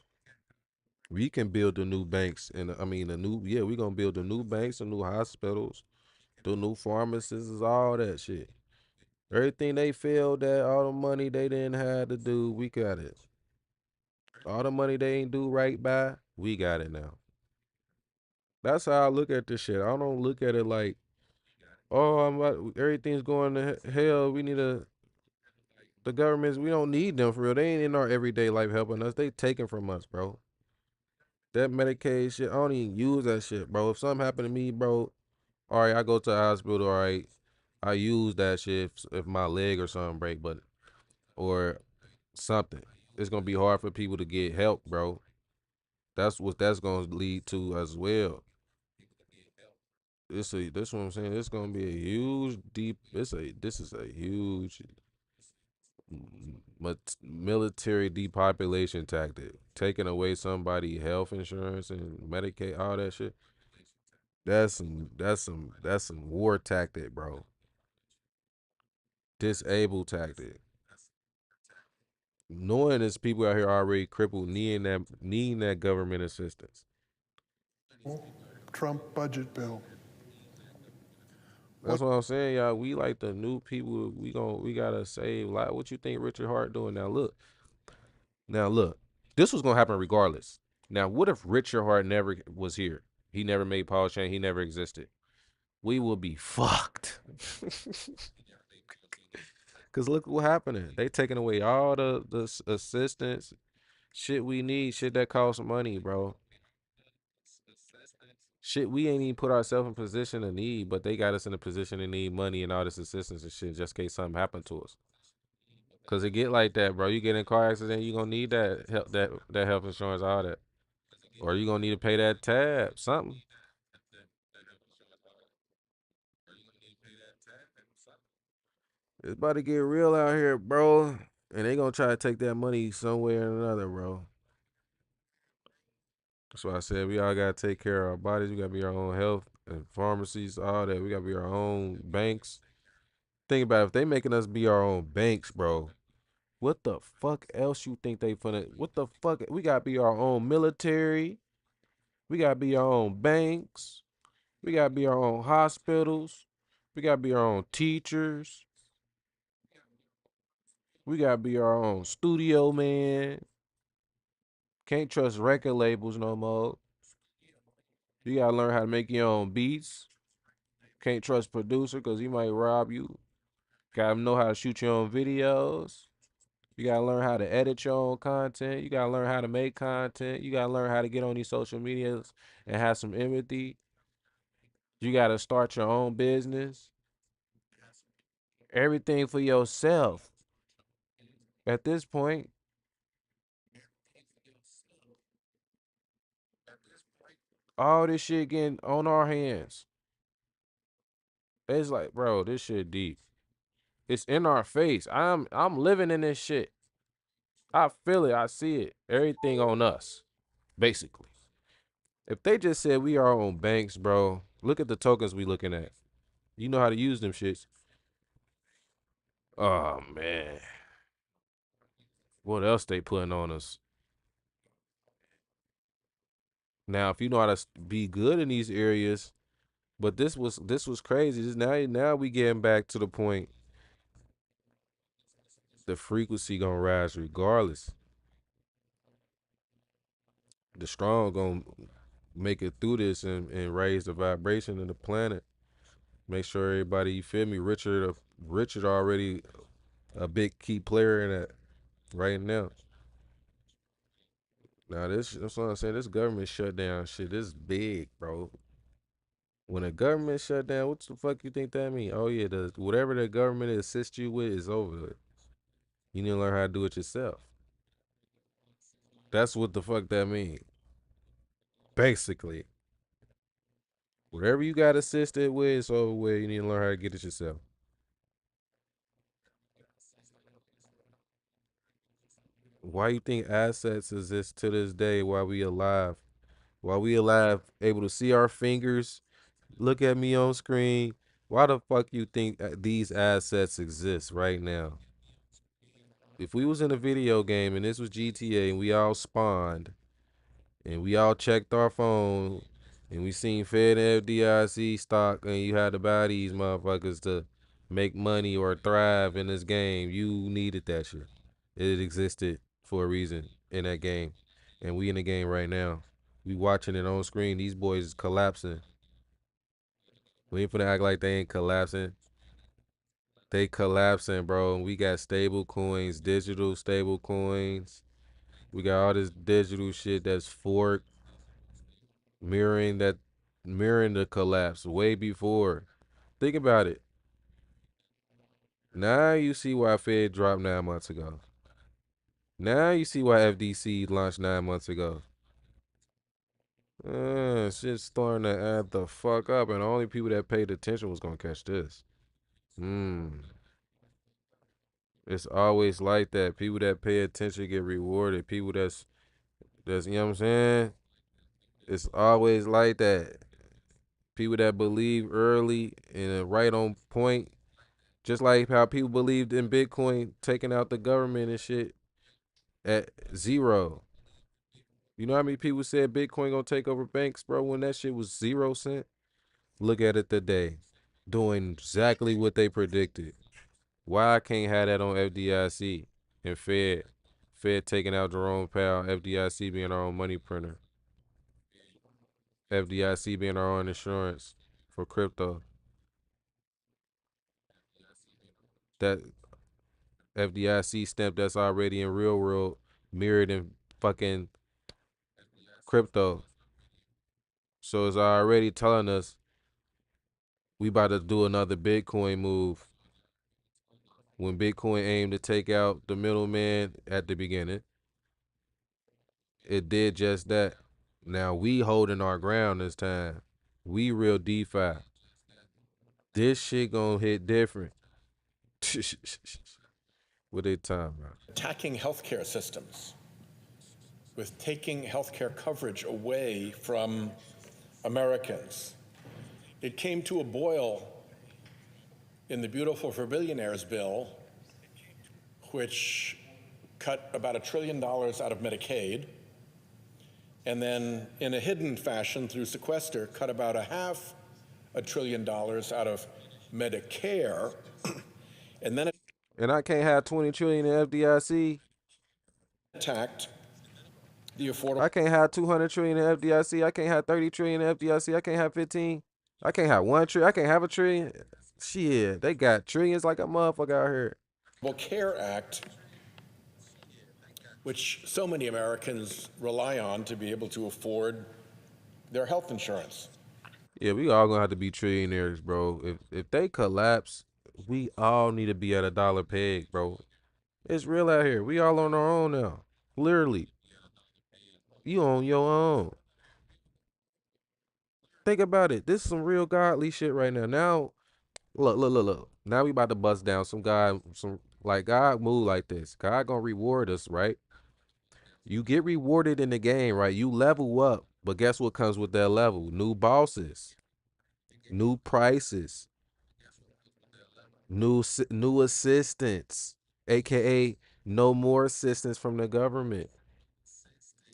We can build the new banks we gonna build the new banks and new hospitals, The new pharmacists is all that shit. Everything they failed at, all the money they didn't have to do, we got it. All the money they ain't do right by, we got it now. That's how I look at this shit. I don't look at it like, oh, everything's going to hell. We need the governments, we don't need them for real. They ain't in our everyday life helping us. They taking from us, bro. That Medicaid shit, I don't even use that shit, bro. If something happened to me, bro, all right, I go to the hospital, all right, I use that shit if my leg or something break, but or something. It's gonna be hard for people to get help, bro. That's what that's gonna lead to as well. This what I'm saying. It's gonna be a huge deep. This is a huge military depopulation tactic. Taking away somebody health insurance and Medicaid, all that shit. That's some war tactic, bro. Disabled tactic. Knowing there's people out here already crippled, needing that government assistance. Trump budget bill. That's what I'm saying, y'all. We like the new people. We gotta save. Like, what you think Richard Hart doing now? Look. This was gonna happen regardless. Now, what if Richard Hart never was here? He never made PulseChain. He never existed. We will be fucked. Cause look what happening. They taking away all the assistance, shit we need, shit that costs money, bro. Shit we ain't even put ourselves in position to need, but they got us in a position to need money and all this assistance and shit just in case something happened to us. Cause it get like that, bro. You get in a car accident, you gonna need that health insurance, all that, or you gonna need to pay that tab, something. It's about to get real out here, bro. And they gonna try to take that money somewhere or another, bro. That's why I said we all gotta take care of our bodies. We gotta be our own health and pharmacies, all that. We gotta be our own banks. Think about it, if they making us be our own banks, bro. What the fuck else you think they finna? What the fuck? We gotta be our own military. We gotta be our own banks. We gotta be our own hospitals. We gotta be our own teachers. We gotta be our own studio man. Can't trust record labels no more. You gotta learn how to make your own beats. Can't trust producer because he might rob you. Gotta know how to shoot your own videos. You gotta learn how to edit your own content. You gotta learn how to make content. You gotta learn how to get on these social medias and have some empathy. You gotta start your own business. Everything for yourself. At this point, all this shit getting on our hands. It's like, bro, this shit deep. It's in our face. I'm living in this shit. I feel it. I see it. Everything on us, basically. If they just said we are our own banks, bro, look at the tokens we looking at. You know how to use them shits. Oh man. What else they putting on us? Now, if you know how to be good in these areas, but this was crazy. Now we getting back to the point. The frequency gonna rise regardless. The strong gonna make it through this and raise the vibration of the planet. Make sure everybody, you feel me? Richard already a big key player in that right now. Now that's what I'm saying. This government shutdown shit is big, bro. When a government shut down, what the fuck you think that mean? Oh yeah, whatever the government assists you with is over with. You need to learn how to do it yourself. That's what the fuck that mean. Basically, whatever you got assisted with, it's over with. You need to learn how to get it yourself. Why you think assets exist to this day while we alive? While we alive, able to see our fingers, look at me on screen. Why the fuck you think these assets exist right now? If we was in a video game and this was GTA and we all spawned and we all checked our phone And we seen Fed and FDIC stock, and you had to buy these motherfuckers to make money or thrive in this game. You needed that shit. It existed for a reason in that game. And we in the game right now. We watching it on screen. These boys is collapsing. We ain't finna act like they ain't collapsing. They collapsing, bro. And we got stable coins, digital stable coins. We got all this digital shit that's forked, mirroring the collapse way before. Think about it. Now you see why Fed dropped 9 months ago. Now you see why FDC launched 9 months ago. Shit's starting to add the fuck up, and the only people that paid attention was gonna catch this. It's always like that. People that pay attention get rewarded. People that's you know what I'm saying? It's always like that. People that believe early and right on point, just like how people believed in Bitcoin taking out the government and shit at zero. You know how many people said Bitcoin gonna take over banks, bro, when that shit was 0 cent? Look at it today. Doing exactly what they predicted. Why I can't have that on FDIC and Fed? Fed taking out Jerome Powell, FDIC being our own money printer. FDIC being our own insurance for crypto. That FDIC stamp that's already in real world mirrored in fucking crypto. So it's already telling us we about to do another Bitcoin move. When Bitcoin aimed to take out the middleman at the beginning, it did just that. Now we holding our ground this time. We real DeFi. This shit gonna hit different. What they time, bro? Attacking healthcare systems, with taking healthcare coverage away from Americans. It came to a boil in the Beautiful for Billionaires bill, which cut about $1 trillion out of Medicaid, and then in a hidden fashion through sequester, cut about $500 billion out of Medicare, and then And I can't have 20 trillion in FDIC. attacked the affordable. I can't have 200 trillion in FDIC. I can't have 30 trillion in FDIC. I can't have 15. I can't have 1 trillion. I can't have a trillion. Shit, they got trillions like a motherfucker out here. Affordable Care Act, which so many Americans rely on to be able to afford their health insurance. Yeah, we all gonna have to be trillionaires, bro. If they collapse, we all need to be at a dollar peg, bro. It's real out here. We all on our own now. Literally. You on your own. Think about it. This is some real godly shit right now. Now, look. Now we about to bust down some God, like God move like this. God gonna reward us, right? You get rewarded in the game, right? You level up, but guess what comes with that level? New bosses, new prices, new assistants, aka no more assistance from the government.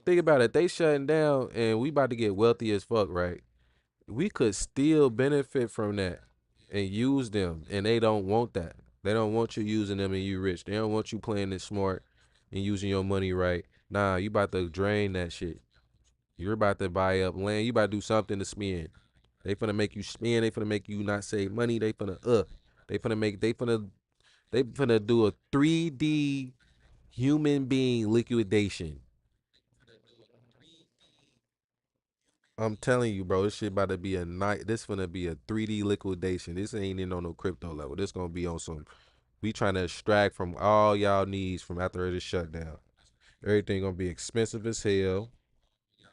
Think about it. They shutting down, and we about to get wealthy as fuck, right? We could still benefit from that and use them, and they don't want that. They don't want you using them and you rich. They don't want you playing it smart and using your money right. Nah, you about to drain that shit. You're about to buy up land. You about to do something to spend. They finna make you spend. They finna make you not save money. They finna They finna do a 3D human being liquidation. I'm telling you, bro, this shit about to be a night. This finna be a 3D liquidation. This ain't even on no crypto level. This gonna be on some. We trying to extract from all y'all needs from after this shutdown. Everything gonna be expensive as hell.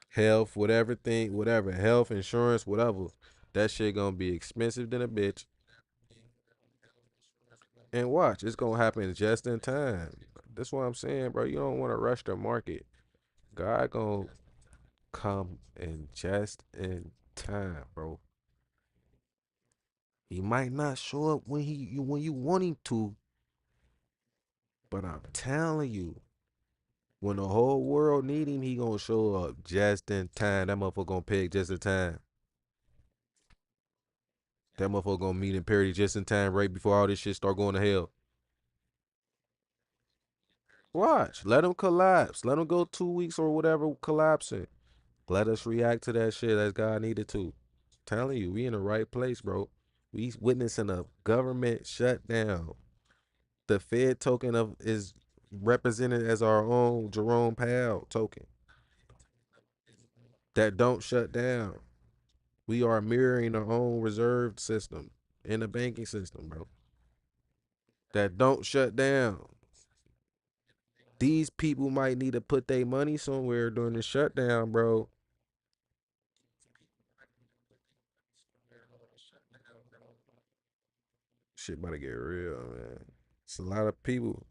Health, whatever, health, insurance, whatever. That shit gonna be expensive than a bitch. And watch, it's gonna happen just in time. That's what I'm saying, bro. You don't want to rush the market. God gonna come in just in time, bro. He might not show up when you want him to, but I'm telling you, when the whole world need him, he gonna show up just in time. That motherfucker gonna pay just in time. That motherfucker gonna meet in parity just in time, right before all this shit start going to hell. Watch. Let them collapse. Let them go 2 weeks or whatever collapsing. Let us react to that shit as God needed to. Telling you, we in the right place, bro. We witnessing a government shutdown. The Fed token of is represented as our own Jerome Powell token that don't shut down. We are mirroring our own reserve system in the banking system, bro. That don't shut down. These people might need to put their money somewhere during the shutdown, bro. Shit about to get real, man. It's a lot of people.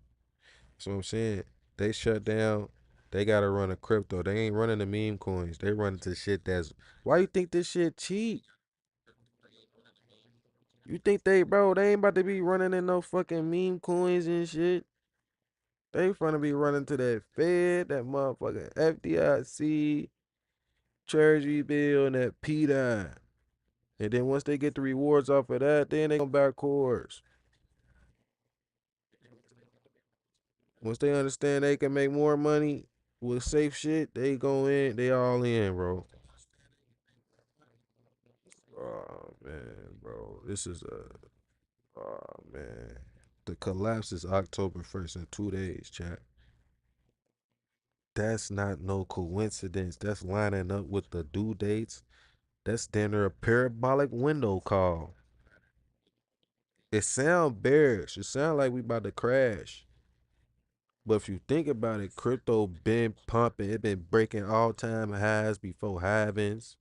That's what I'm saying. They shut down. They gotta run a crypto. They ain't running the meme coins. They running to shit that's. Why you think this shit cheap? You think bro, they ain't about to be running in no fucking meme coins and shit. They finna be running to that Fed, that motherfucking FDIC, Treasury bill, and that PDI. And then once they get the rewards off of that, then they come back course. Once they understand they can make more money with safe shit, they go in, they all in, bro. Oh man, bro. Oh man. The collapse is October 1st in 2 days, chat. That's not no coincidence. That's lining up with the due dates. That's dinner a parabolic window call. It sound bearish. It sound like we about to crash. But if you think about it, crypto been pumping. It been breaking all-time highs before halvings.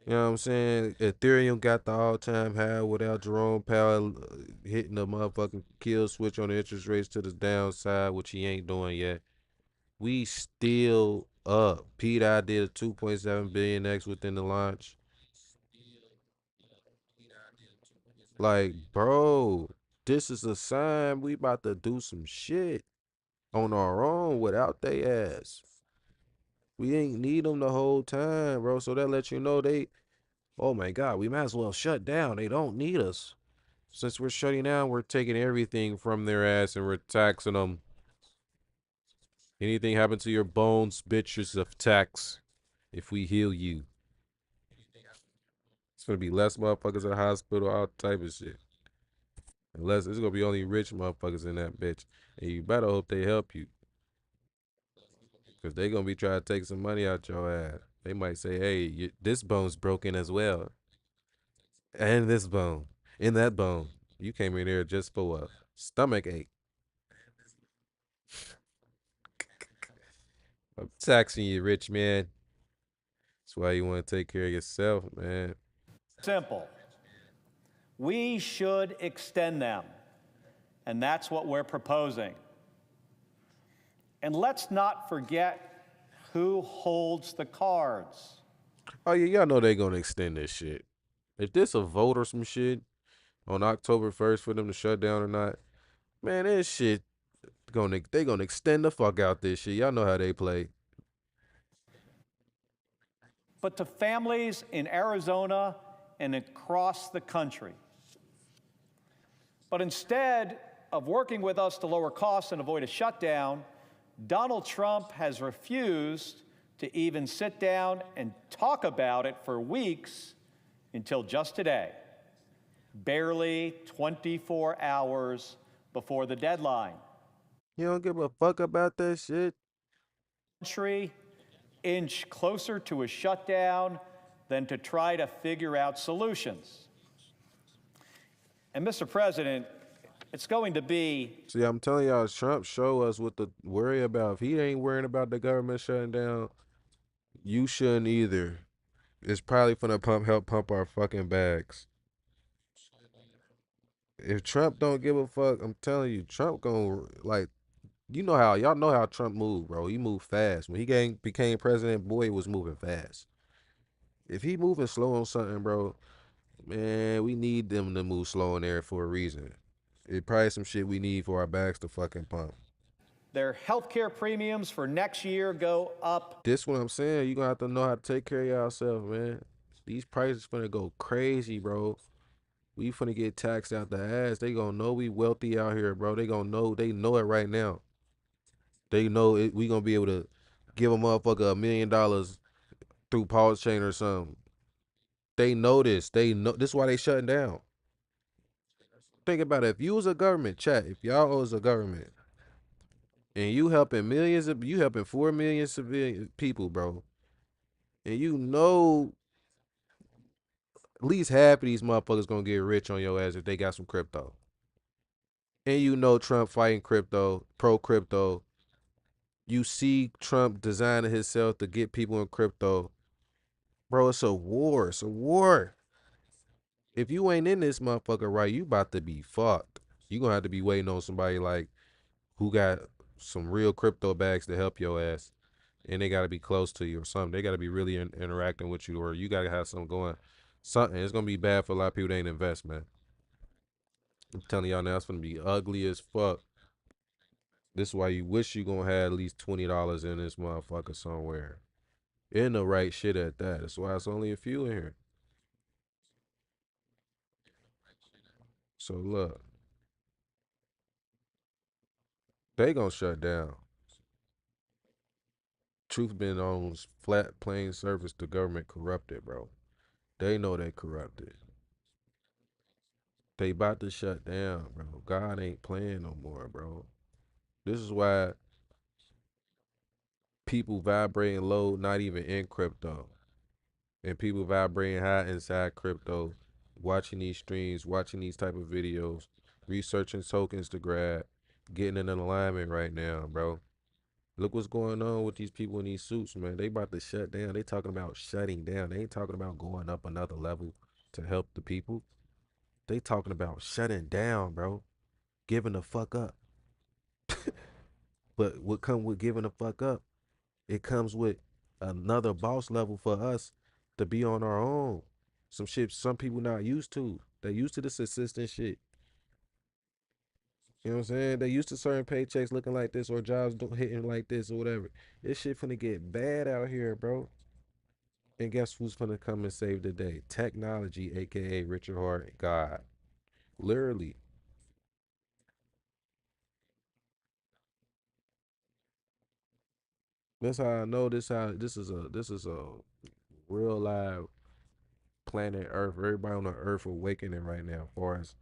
You know what I'm saying? Ethereum got the all-time high without Jerome Powell hitting the motherfucking kill switch on the interest rates to the downside, which he ain't doing yet. We still up. PDI did a 2.7 billion X within the launch. Like, bro, this is a sign we about to do some shit on our own without they ass. We ain't need them the whole time, bro. So that lets you know oh my God, we might as well shut down. They don't need us. Since we're shutting down, we're taking everything from their ass and we're taxing them. Anything happen to your bones, bitches of tax if we heal you. It's gonna be less motherfuckers in the hospital, all type of shit. Unless it's gonna be only rich motherfuckers in that bitch. And you better hope they help you. Cause they gonna be trying to take some money out your ass. They might say, hey, this bone's broken as well. And this bone. In that bone. You came in here just for a stomach ache. I'm taxing you, rich man. That's why you want to take care of yourself, man. Simple. We should extend them. And that's what we're proposing. And let's not forget who holds the cards. Oh, yeah, y'all know they going to extend this shit. If this a vote or some shit on October 1st for them to shut down or not, man, this shit, they gonna extend the fuck out this shit. Y'all know how they play. But to families in Arizona and across the country. But instead of working with us to lower costs and avoid a shutdown, Donald Trump has refused to even sit down and talk about it for weeks until just today, barely 24 hours before the deadline. You don't give a fuck about that shit? Country inch closer to a shutdown than to try to figure out solutions. And Mr. President, it's going to be... See, I'm telling y'all, Trump show us what to worry about. If he ain't worrying about the government shutting down, you shouldn't either. It's probably finna help pump our fucking bags. If Trump don't give a fuck, I'm telling you, Trump gonna, like, y'all know how Trump moved, bro. He moved fast. When he became president, boy, he was moving fast. If he moving slow on something, bro, man, we need them to move slow in there for a reason. It's probably some shit we need for our bags to fucking pump. Their healthcare premiums for next year go up. This what I'm saying. You're gonna have to know how to take care of yourself, man. These prices gonna go crazy, bro. We finna get taxed out the ass. They gonna know we wealthy out here, bro. They gonna know. They know it right now. They know it. We gonna be able to give a motherfucker $1 million through PulseChain or something. They know this. They know this is why they shutting down. Think about it. If you was a government, chat, if y'all was a government and you helping you helping 4 million civilian people, bro, and you know at least half of these motherfuckers gonna get rich on your ass if they got some crypto. And you know Trump fighting crypto, pro crypto. You see Trump designing himself to get people in crypto. Bro, it's a war. It's a war. If you ain't in this motherfucker right, you about to be fucked. You gonna have to be waiting on somebody like who got some real crypto bags to help your ass. And they gotta be close to you or something. They gotta be really interacting with you, or you gotta have something going. Something. It's gonna be bad for a lot of people that ain't invest, man. I'm telling y'all now, it's gonna be ugly as fuck. This is why you wish you gonna have at least $20 in this motherfucker somewhere. In the right shit at that. That's why it's only a few in here. So look, they gonna shut down. Truth been on flat plain surface. The government corrupted, bro. They know they corrupted. They about to shut down, bro. God ain't playing no more, bro. This is why people vibrating low, not even in crypto, and people vibrating high inside crypto, watching these streams, watching these type of videos, researching tokens to grab, getting in alignment right now, bro. Look what's going on with these people in these suits, man. They about to shut down. They talking about shutting down. They ain't talking about going up another level to help the people. They talking about shutting down, bro. Giving the fuck up. But what come with giving the fuck up? It comes with another boss level for us to be on our own. Some shit some people not used to. They used to this assistant shit. You know what I'm saying? They used to certain paychecks looking like this or jobs hitting like this or whatever. This shit finna get bad out here, bro. And guess who's finna come and save the day? Technology, aka Richard Hart, God. Literally. That's how I know this is a real live planet Earth. Everybody on the Earth awakening right now. As far as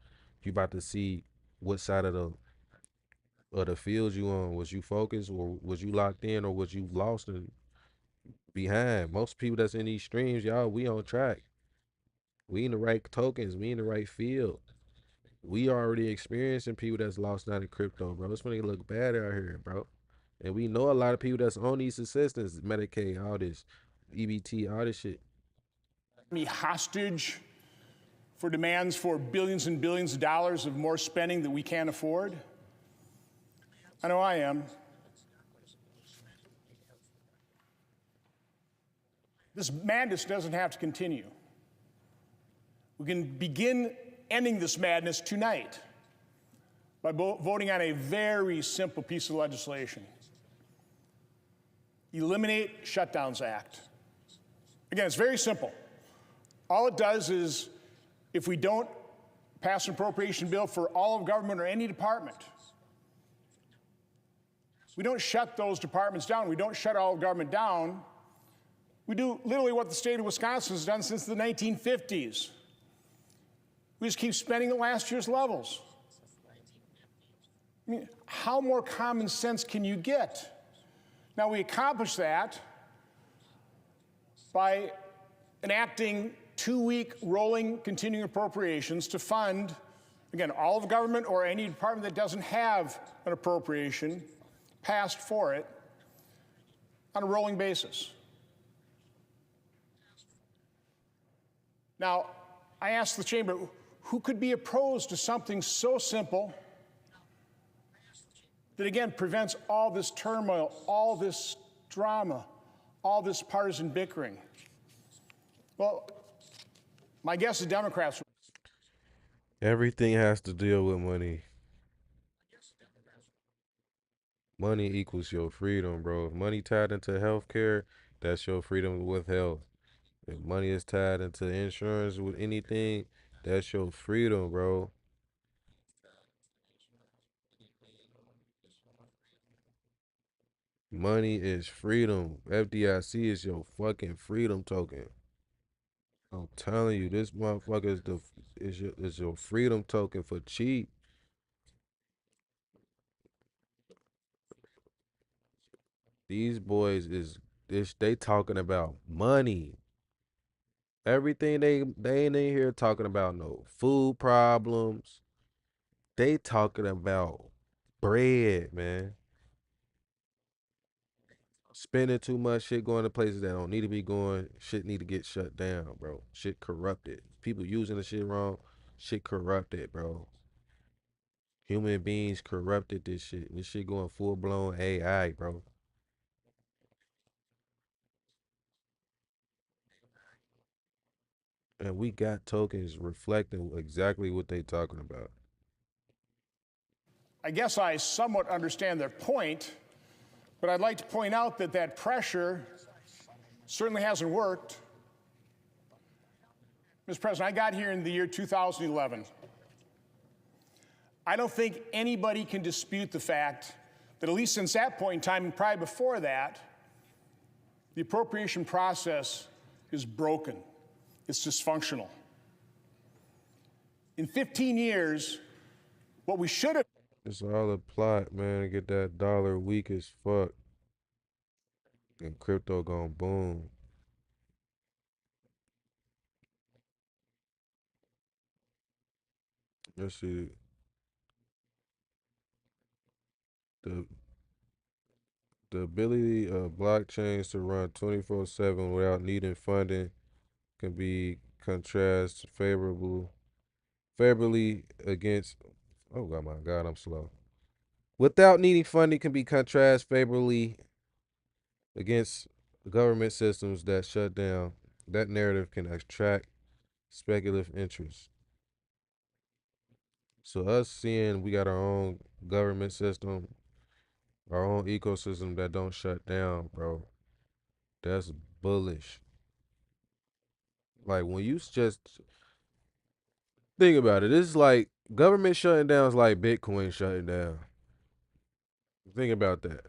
you about to see what side of the field you on. Was you focused or was you locked in or was you lost and behind? Most people that's in these streams, y'all, we on track. We in the right tokens. We in the right field. We already experiencing people that's lost out in crypto, bro. It's gonna look bad out here, bro. And we know a lot of people that's on these assistance, Medicaid, all this, EBT, all this shit. Me hostage for demands for billions and billions of dollars of more spending that we can't afford? I know I am. This madness doesn't have to continue. We can begin ending this madness tonight by voting on a very simple piece of legislation. Eliminate Shutdowns Act. Again, it's very simple. All it does is, if we don't pass an appropriation bill for all of government or any department, we don't shut those departments down. We don't shut all of government down. We do literally what the state of Wisconsin has done since the 1950s. We just keep spending at last year's levels. I mean, how more common sense can you get? Now, we accomplish that by enacting 2-week rolling continuing appropriations to fund, again, all of government or any department that doesn't have an appropriation passed for it on a rolling basis. Now, I asked the chamber, who could be opposed to something so simple that, again, prevents all this turmoil, all this drama, all this partisan bickering? Well, my guess is Democrats. Everything has to deal with money. Money equals your freedom, bro. If money tied into healthcare, that's your freedom with health. If money is tied into insurance with anything, That's your freedom, bro. Money is freedom. FDIC is your fucking freedom token. I'm telling you, this motherfucker is your freedom token for cheap. These boys is this they talking about money. Everything they ain't in here talking about no food problems. They talking about bread, man. Spending too much shit going to places that don't need to be going. Shit need to get shut down, bro. Shit corrupted. People using the shit wrong. Shit corrupted, bro. Human beings corrupted this shit. This shit going full blown AI, bro. And we got tokens reflecting exactly what they talking about. I guess I somewhat understand their point, but I'd like to point out that that pressure certainly hasn't worked. Mr. President, I got here in the year 2011. I don't think anybody can dispute the fact that at least since that point in time, and probably before that, the appropriation process is broken. It's dysfunctional. In 15 years, what we should have It's all a plot, man, to get that dollar weak as fuck. And crypto gonna boom. Let's see. The the ability of blockchains to run 24/7 without needing funding can be contrast favorably against oh god my god, I'm slow. Without needing funding can be contrast favorably against government systems that shut down. That narrative can attract speculative interest. So us seeing we got our own government system, our own ecosystem that don't shut down, bro. That's bullish. Like when you just think about it, it's like government shutting down is like Bitcoin shutting down. Think about that.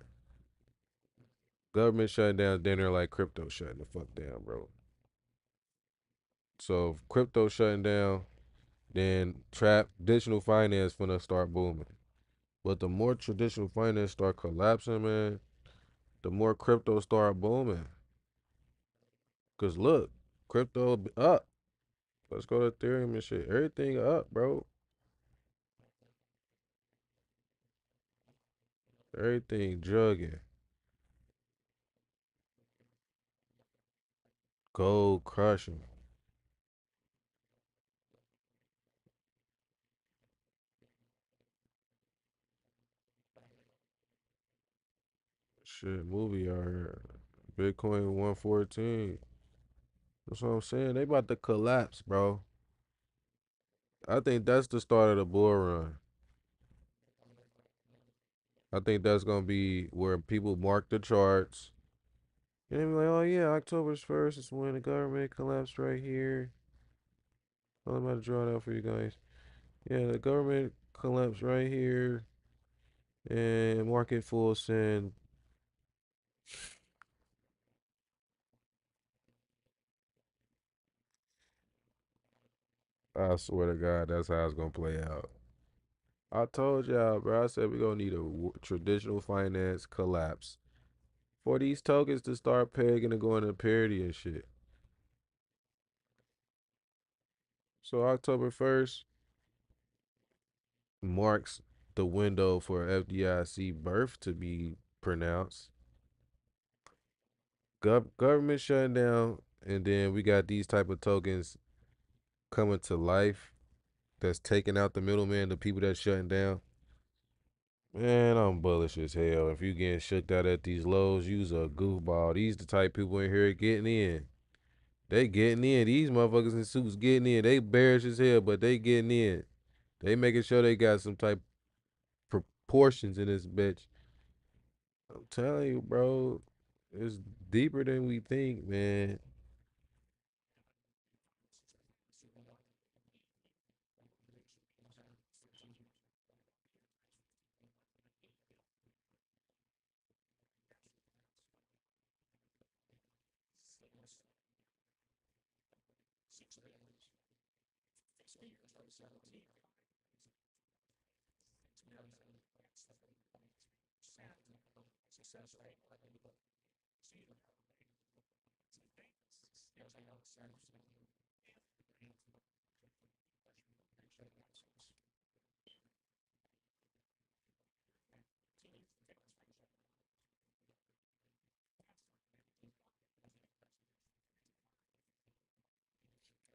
Government shutting down, then they're like crypto shutting the fuck down, bro. So if crypto shutting down, then traditional finance finna start booming. But the more traditional finance start collapsing, man, the more crypto start booming. Cause look, crypto up. Let's go to Ethereum and shit. Everything up, bro. Everything jugging. Gold crushing. Shit, movie out here. Bitcoin 114. That's what I'm saying. They about to collapse, bro. I think that's the start of the bull run. I think that's gonna be where people mark the charts. And they be like, oh yeah, October's 1st is when the government collapsed right here. Oh, I'm about to draw it out for you guys. Yeah, the government collapsed right here. And market full send. I swear to God, that's how it's gonna play out. I told y'all, bro. I said we're gonna need a traditional finance collapse for these tokens to start pegging and going to parity and shit. So October 1st marks the window for FDIC birth to be pronounced. Government shutting down, and then we got these type of tokens coming to life that's taking out the middleman, the people that's shutting down. Man, I'm bullish as hell. If you getting shook out at these lows, you's a goofball. These the type people in here getting in. They getting in. These motherfuckers in suits getting in. They bearish as hell, but they getting in. They making sure they got some type proportions in this bitch. I'm telling you, bro, it's deeper than we think, man.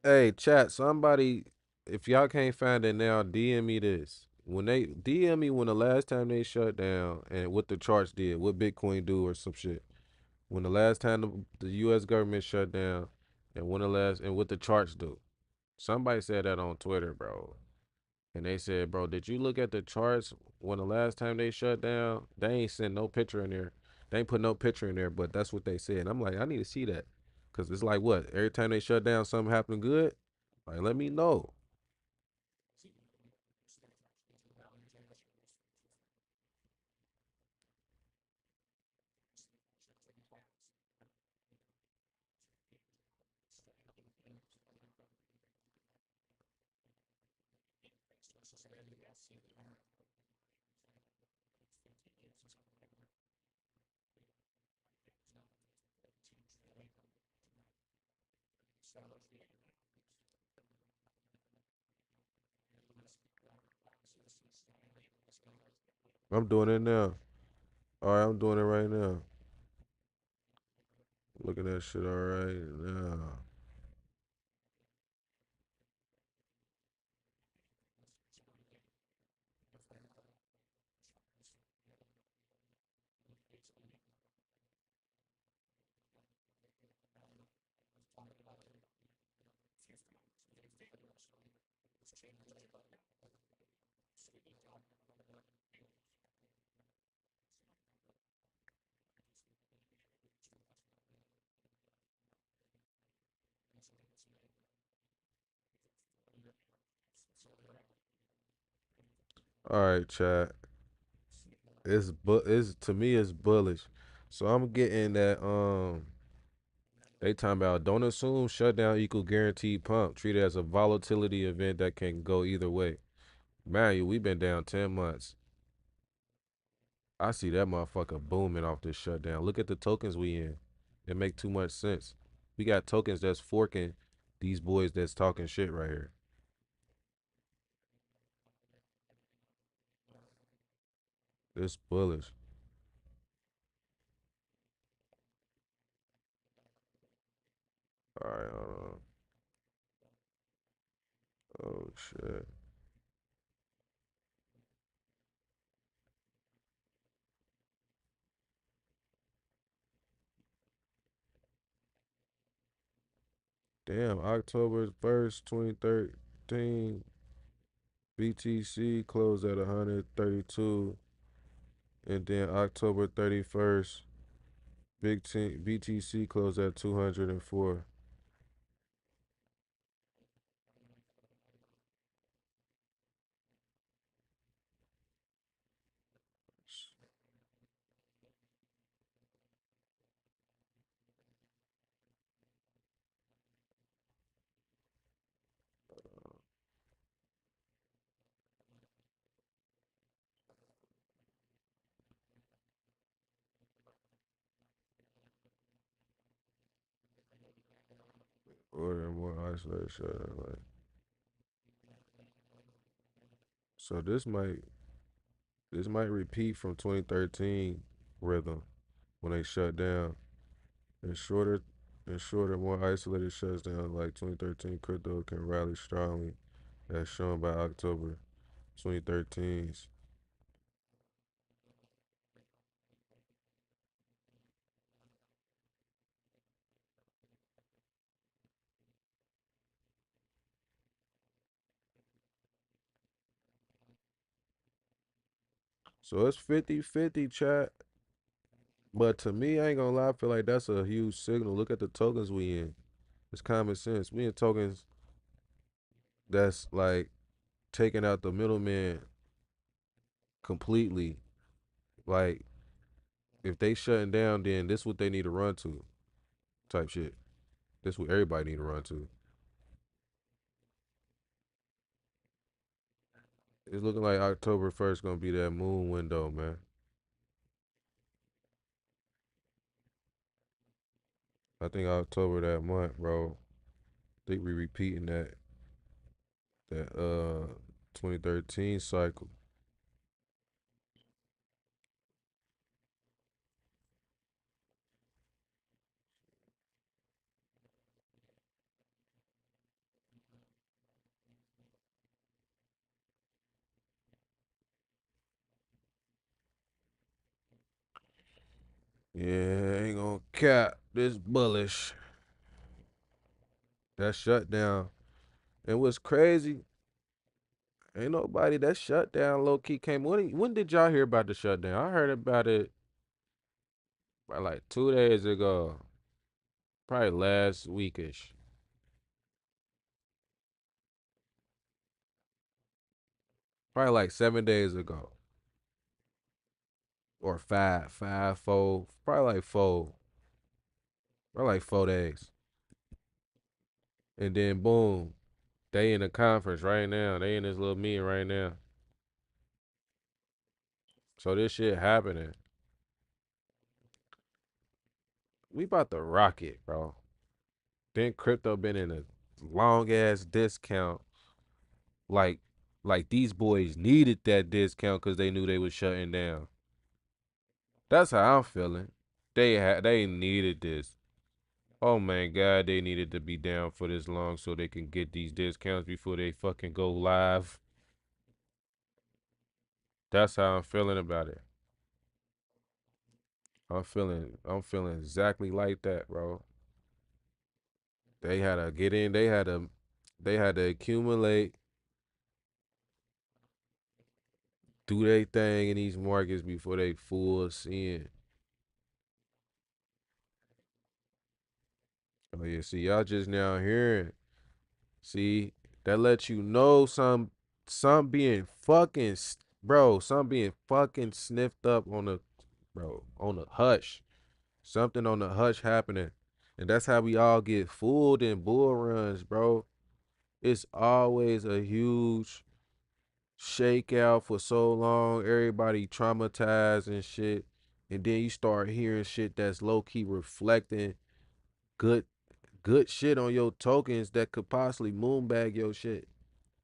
Hey, chat, somebody, if y'all can't find it now, DM me this. When they DM me when the last time they shut down and what the charts did, what Bitcoin do or some shit. When the last time the US government shut down and when the last and what the charts do. Somebody said that on Twitter, bro. And they said, bro, did you look at the charts when the last time they shut down? They ain't sent no picture in there. They ain't put no picture in there, but that's what they said. I'm like, I need to see that. Cause it's like what? Every time they shut down, something happened good? Like, let me know. I'm doing it now. All right, I'm doing it right now. Look at that shit all right now. All right, chat. It's to me it's bullish. So I'm getting that they talking about don't assume shutdown equal guaranteed pump. Treat it as a volatility event that can go either way. Man, we've been down 10 months. I see that motherfucker booming off this shutdown. Look at the tokens we in. It make too much sense. We got tokens that's forking these boys that's talking shit right here. This bullish. All right, hold on. Oh shit. Damn, October 1st, 2013, BTC closed at 132, and then October 31st, BTC closed at 204. Order more isolated shutdown. Like, so this might repeat from 2013 rhythm when they shut down. And shorter, more isolated shutdowns like 2013 crypto can rally strongly, as shown by October 2013's. So it's 50-50, chat. But to me, I ain't gonna lie, I feel like that's a huge signal. Look at the tokens we in. It's common sense. We in tokens that's like taking out the middleman completely. Like if they shutting down, then this what they need to run to, type shit. This what everybody need to run to. It's looking like October 1st gonna be that moon window, man. I think October that month, bro. I think we repeating that 2013 cycle. Yeah, ain't gonna cap. This bullish. That shutdown. And what's crazy, ain't nobody that shutdown low key came. When did y'all hear about the shutdown? I heard about it by like 2 days ago. Probably last weekish. Probably like 7 days ago. Or five, four. Probably like four. Probably like 4 days. And then boom. They in a conference right now. They in this little meeting right now. So this shit happening. We about to rock it, bro. Then crypto been in a long ass discount. Like these boys needed that discount because they knew they was shutting down. That's how I'm feeling. They needed this. Oh man, God, they needed to be down for this long so they can get these discounts before they fucking go live. That's how I'm feeling about it. I'm feeling exactly like that, bro. They had to get in, they had to accumulate, do their thing in these markets before they full us in. Oh yeah, see y'all just now hearing. See, that lets you know some being fucking bro, some being fucking sniffed up on the on the hush. Something on the hush happening. And that's how we all get fooled in bull runs, bro. It's always a huge shakeout for so long, everybody traumatized and shit. And then you start hearing shit that's low key reflecting good good shit on your tokens that could possibly moonbag your shit.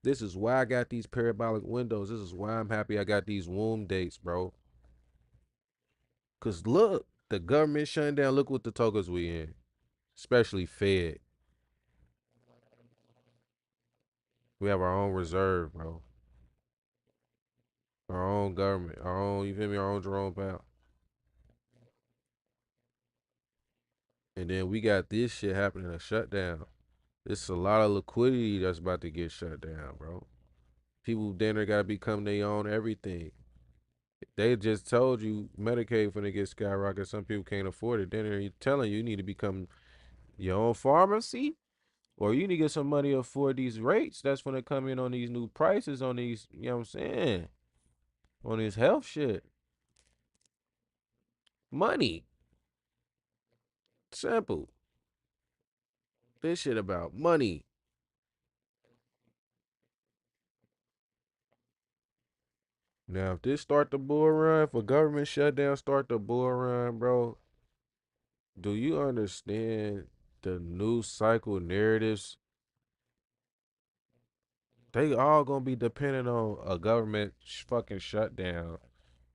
This is why I got these parabolic windows. This is why I'm happy I got these womb dates, bro. Cause look, the government shutting down. Look what the tokens we in, especially Fed. We have our own reserve, bro. Our own government, our own. You feel me? Our own Jerome Powell. And then we got this shit happening. A shutdown. It's a lot of liquidity that's about to get shut down, bro. People dinner gotta become their own everything. They just told you Medicaid finna get skyrocketed. Some people can't afford it. Then they're telling you need to become your own pharmacy, or you need to get some money to afford these rates that's gonna come in on these new prices on these, you know what I'm saying? On this health shit. Money. Simple. This shit about money. Now, if this start the bull run, if a government shutdown start the bull run, bro, do you understand the news cycle narratives? They all gonna be dependent on a government fucking shutdown.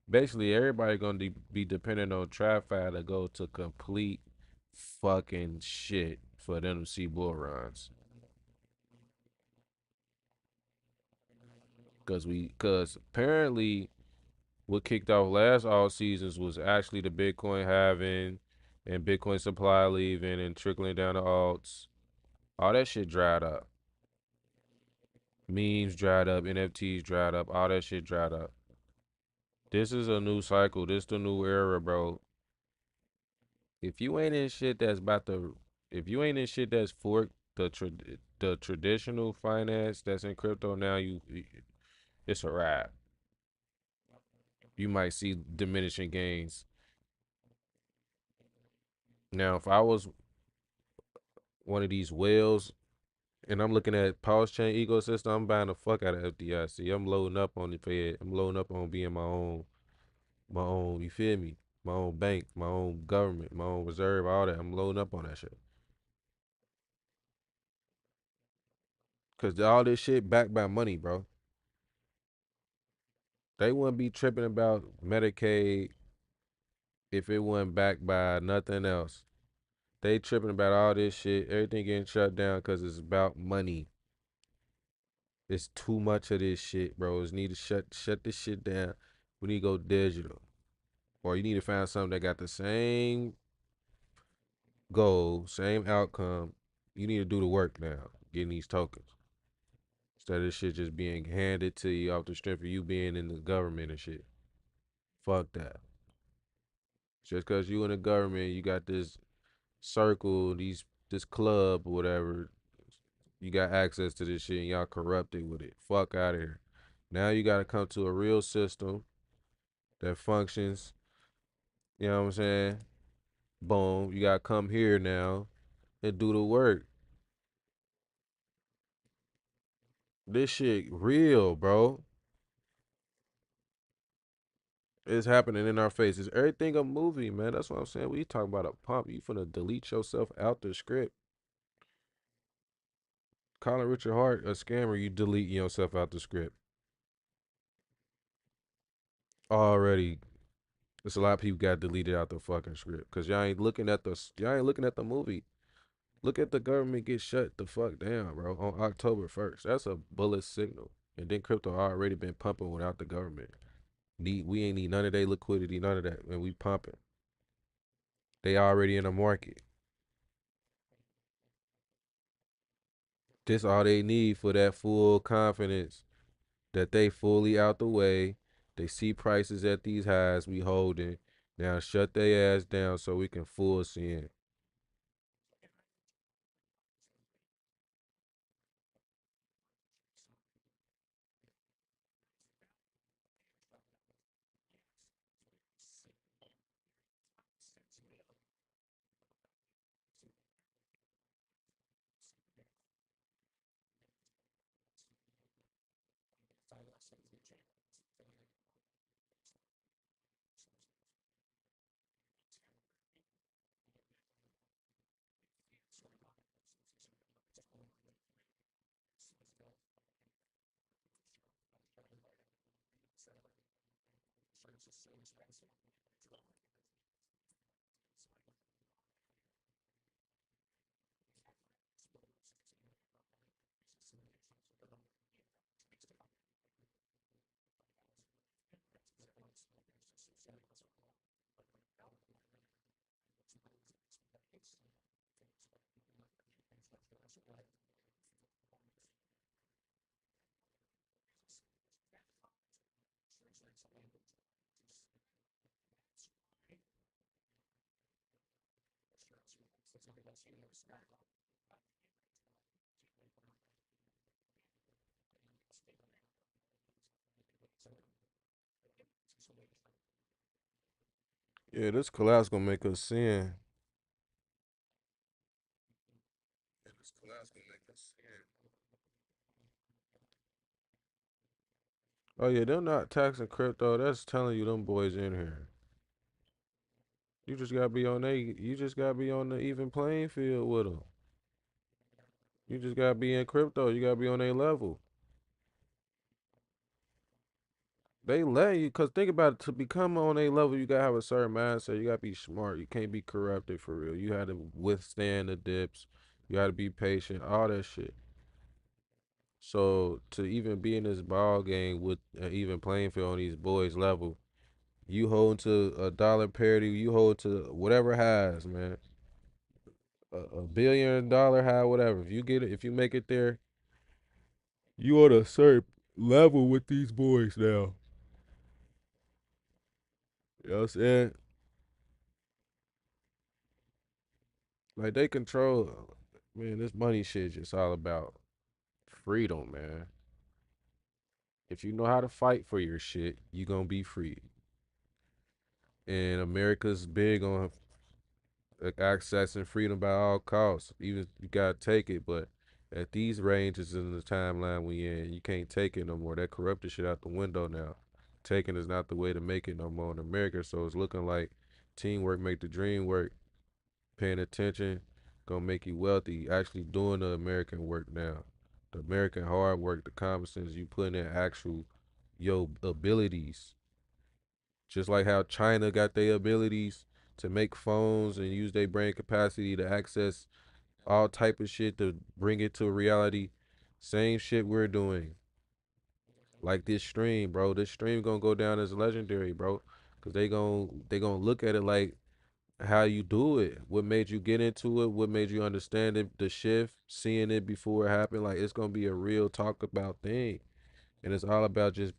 Basically, everybody gonna be dependent on TradFi to go to complete fucking shit for them to see bull runs. Cause apparently what kicked off last all seasons was actually the Bitcoin halving and Bitcoin supply leaving and trickling down to alts. All that shit dried up. Memes dried up, NFTs dried up, all that shit dried up. This is a new cycle. This the new era, bro. If you ain't in shit that's about to, if you ain't in shit that's forked the traditional finance that's in crypto now, it's a wrap. You might see diminishing gains. Now, if I was one of these whales And I'm looking at PulseChain ecosystem. I'm buying the fuck out of FDIC. I'm loading up on the Fed. I'm loading up on being my own. You feel me? My own bank, my own government, my own reserve, all that. I'm loading up on that shit. Cause all this shit backed by money, bro. They wouldn't be tripping about Medicaid if it wasn't backed by nothing else. They tripping about all this shit, everything getting shut down because it's about money. It's too much of this shit, bro. It's need to shut this shit down. We need to go digital. Or you need to find something that got the same goal, same outcome. You need to do the work now, getting these tokens. Instead of this shit just being handed to you off the strength of you being in the government and shit. Fuck that. Just because you in the government, you got this circle, this club or whatever, you got access to this shit and y'all corrupted with it. Fuck out of here. Now you got to come to a real system that functions. You know what I'm saying? Boom. You got to come here now and do the work. This shit real, bro. It's happening in our faces. Everything a movie, man. That's what I'm saying. We talking about a pump. You finna delete yourself out the script. Calling Richard Hart a scammer, you deleting yourself out the script. Already, there's a lot of people got deleted out the fucking script because y'all ain't looking at the movie. Look at the government get shut the fuck down, bro, on October 1st. That's a bullet signal. And then crypto already been pumping without the government. We ain't need none of their liquidity, none of that, and we pumping. They already in the market. This all they need for that full confidence that they fully out the way. They see prices at these highs we holding. Now shut their ass down so we can full in. Yeah, this collapse gonna make us sin. Oh yeah, them not taxing crypto. That's telling you them boys in here. You just gotta be on the even playing field with them. You just gotta be in crypto. You gotta be on their level. They let you, cause think about it. To become on a level, you gotta have a certain mindset. You gotta be smart. You can't be corrupted for real. You had to withstand the dips. You gotta be patient. All that shit. So to even be in this ball game with an even playing field on these boys' level, you hold to a dollar parity. You hold to whatever highs, man. A $1 billion high, whatever. If you get it, if you make it there, you on a certain level with these boys now. You know what I'm saying? Like they control, man. This money shit just all about freedom, man. If you know how to fight for your shit, you gonna be free. And America's big on accessing freedom by all costs. Even you gotta take it, but At these ranges in the timeline we in, you can't take it no more. That corrupted shit out the window now. Taking is not the way to make it no more in America. So it's looking like teamwork make the dream work. Paying attention gonna make you wealthy. Actually doing the American work now. The American hard work, the common sense, you put in actual your abilities. Just like how China got their abilities to make phones and use their brain capacity to access all type of shit to bring it to reality. Same shit we're doing. Like this stream, bro. This stream gonna go down as legendary, bro. Cause they gonna look at it like how you do it. What made you get into it? What made you understand it, the shift, seeing it before it happened? Like it's gonna be a real talk about thing. And it's all about just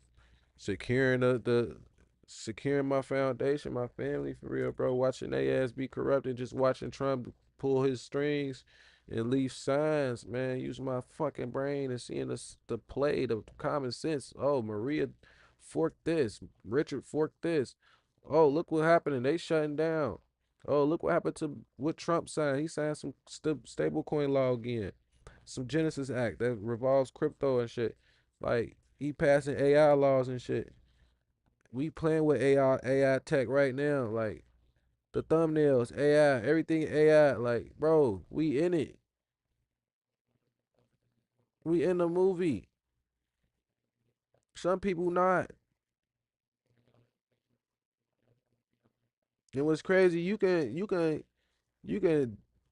securing the securing my foundation, my family for real, bro. Watching they ass be corrupted, just watching Trump pull his strings and leave signs, man. Use my fucking brain and seeing the play, the common sense. Oh, Maria forked this, Richard forked this. Oh, look what happened, and they shutting down. Oh, look what happened to what Trump signed. He signed some stable coin law again, some Genesis Act that revolves crypto and shit. Like he passing AI laws and shit. We playing with AI tech right now. Like the thumbnails, AI, everything AI. Like, bro, we in it. We in the movie. Some people not. And what's crazy, you can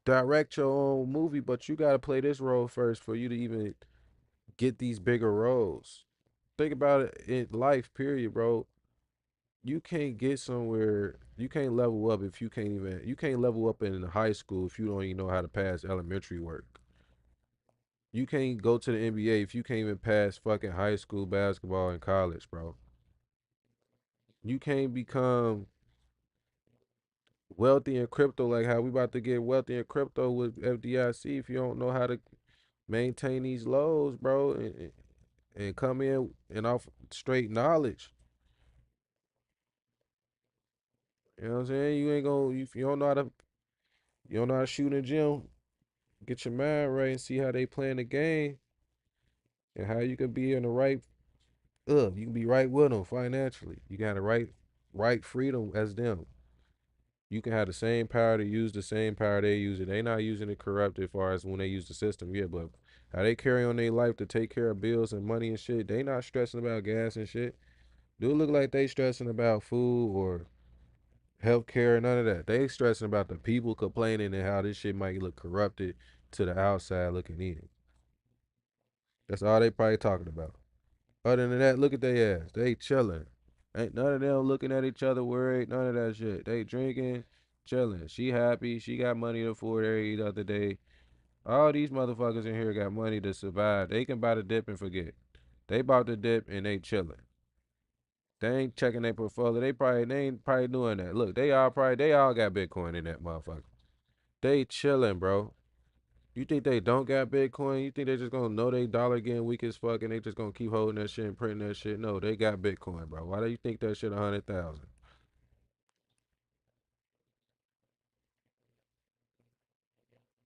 direct your own movie, but you gotta play this role first for you to even get these bigger roles. Think about it in life, period, bro. You can't get somewhere, you can't level up if you can't level up in high school if you don't even know how to pass elementary work. You can't go to the NBA if you can't even pass fucking high school basketball in college, bro. You can't become wealthy in crypto like how we about to get wealthy in crypto with FDIC if you don't know how to maintain these lows, bro, and come in and off straight knowledge. You know what I'm saying? You ain't gonna if you don't know how to shoot in the gym, get your mind right and see how they playing the game and how you can be in the right you can be right with them financially. You got the right freedom as them. You can have the same power to use the same power they use it. They not using it corrupt as far as when they use the system, yeah, but how they carry on their life to take care of bills and money and shit, they not stressing about gas and shit. Do it look like they stressing about food or healthcare, none of that. They stressing about the people complaining and how this shit might look corrupted to the outside looking in. That's all they probably talking about. Other than that, look at their ass. They chilling. Ain't none of them looking at each other worried. None of that shit. They drinking, chilling. She happy. She got money to afford her eat the other day. All these motherfuckers in here got money to survive. They can buy the dip and forget. They bought the dip and they chilling. They ain't checking their portfolio. They ain't probably doing that. Look, they all got Bitcoin in that motherfucker. They chilling, bro. You think they don't got Bitcoin? You think they just gonna know they dollar getting weak as fuck and they just gonna keep holding that shit and printing that shit? No, they got Bitcoin, bro. Why do you think that shit 100,000?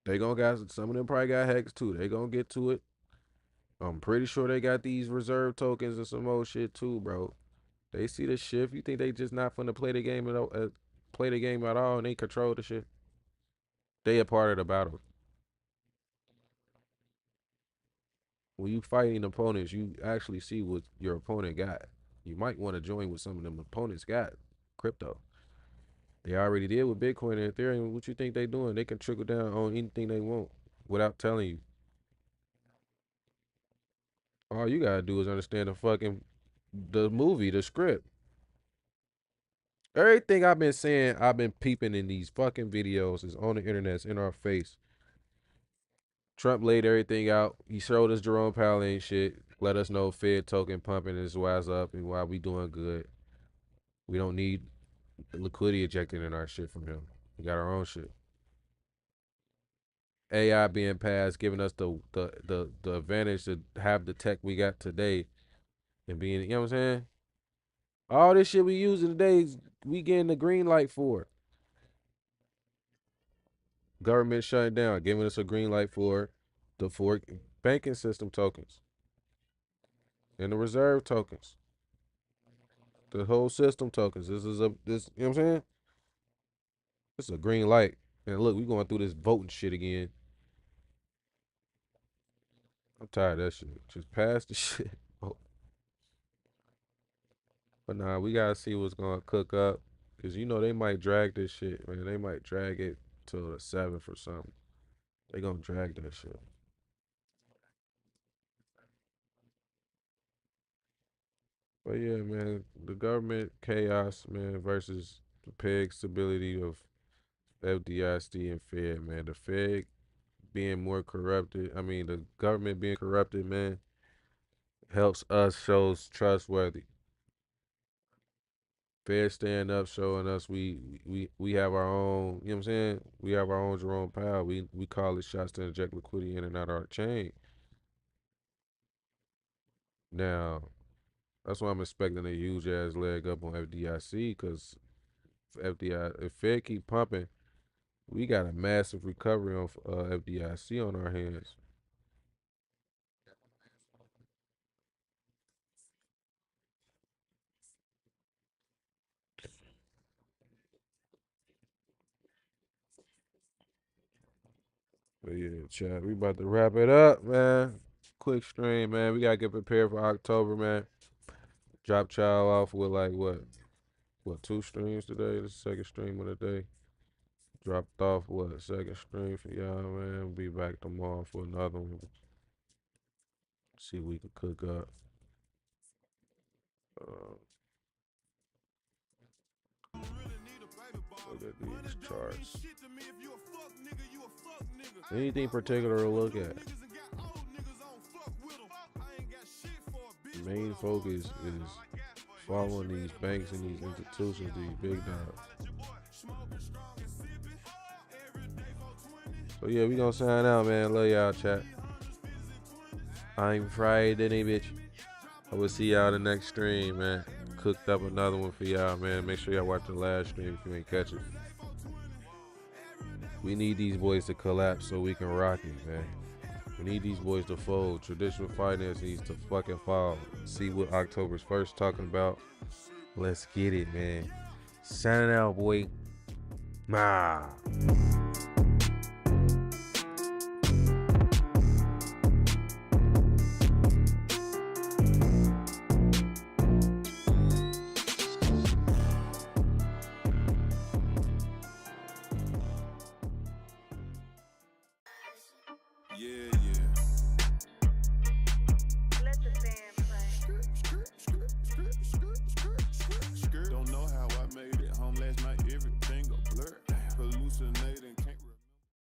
They gonna got some of them probably got hacks too. They gonna get to it. I'm pretty sure they got these reserve tokens and some old shit too, bro. They see the shift. You think they just not finna play the game play the game at all and they control the shit? They a part of the battle. When you fighting opponents, you actually see what your opponent got. You might want to join what some of them opponents got. Crypto. They already did with Bitcoin and Ethereum. What you think they doing? They can trickle down on anything they want without telling you. All you gotta do is understand the movie, the script. Everything I've been saying, I've been peeping in these fucking videos is on the internet, it's in our face. Trump laid everything out. He showed us Jerome Powell ain't shit. Let us know Fed token pumping his wise up and why we doing good. We don't need liquidity injected in our shit from him. We got our own shit. AI being passed, giving us the advantage to have the tech we got today and being, you know what I'm saying? All this shit we using today, we getting the green light for. Government shutting down, giving us a green light for. the 4 banking system tokens and the reserve tokens. The whole system tokens. This, you know what I'm saying? This is a green light. And look, we going through this voting shit again. I'm tired of that shit. Just pass the shit. But nah, we gotta see what's gonna cook up. Cause you know they might drag this shit, man. They might drag it till the 7th or something. They gonna drag that shit. But yeah, man, the government chaos, man, versus the peg stability of FDIC and Fed, man. The Fed being more corrupted, the government being corrupted, man, helps us, shows trustworthy. Fed stand up, showing us we have our own, you know what I'm saying? We have our own Jerome Powell. We call it shots to inject liquidity in and out of our chain. Now, that's why I'm expecting a huge ass leg up on FDIC, because if Fed keep pumping, we got a massive recovery on FDIC on our hands. But yeah, chat, we about to wrap it up, man. Quick stream, man. We gotta get prepared for October, man. Drop Child off with like what 2 streams today? The second stream of the day. Dropped off second stream for y'all, man. We'll be back tomorrow for another one. See what we can cook up. Look at these charts. Anything particular to look at? The main focus is following these banks and these institutions, these big dogs. So yeah, we gonna sign out, man. Love y'all, chat. I'm Friday, bitch. I will see y'all the next stream, man. Cooked up another one for y'all, man. Make sure y'all watch the last stream if you ain't catch it. We need these boys to collapse so we can rock it, man. We need these boys to fold. Traditional finance needs to fucking fall. See what October's 1st talking about. Let's get it, man. Signing out, boy. Nah. Yeah.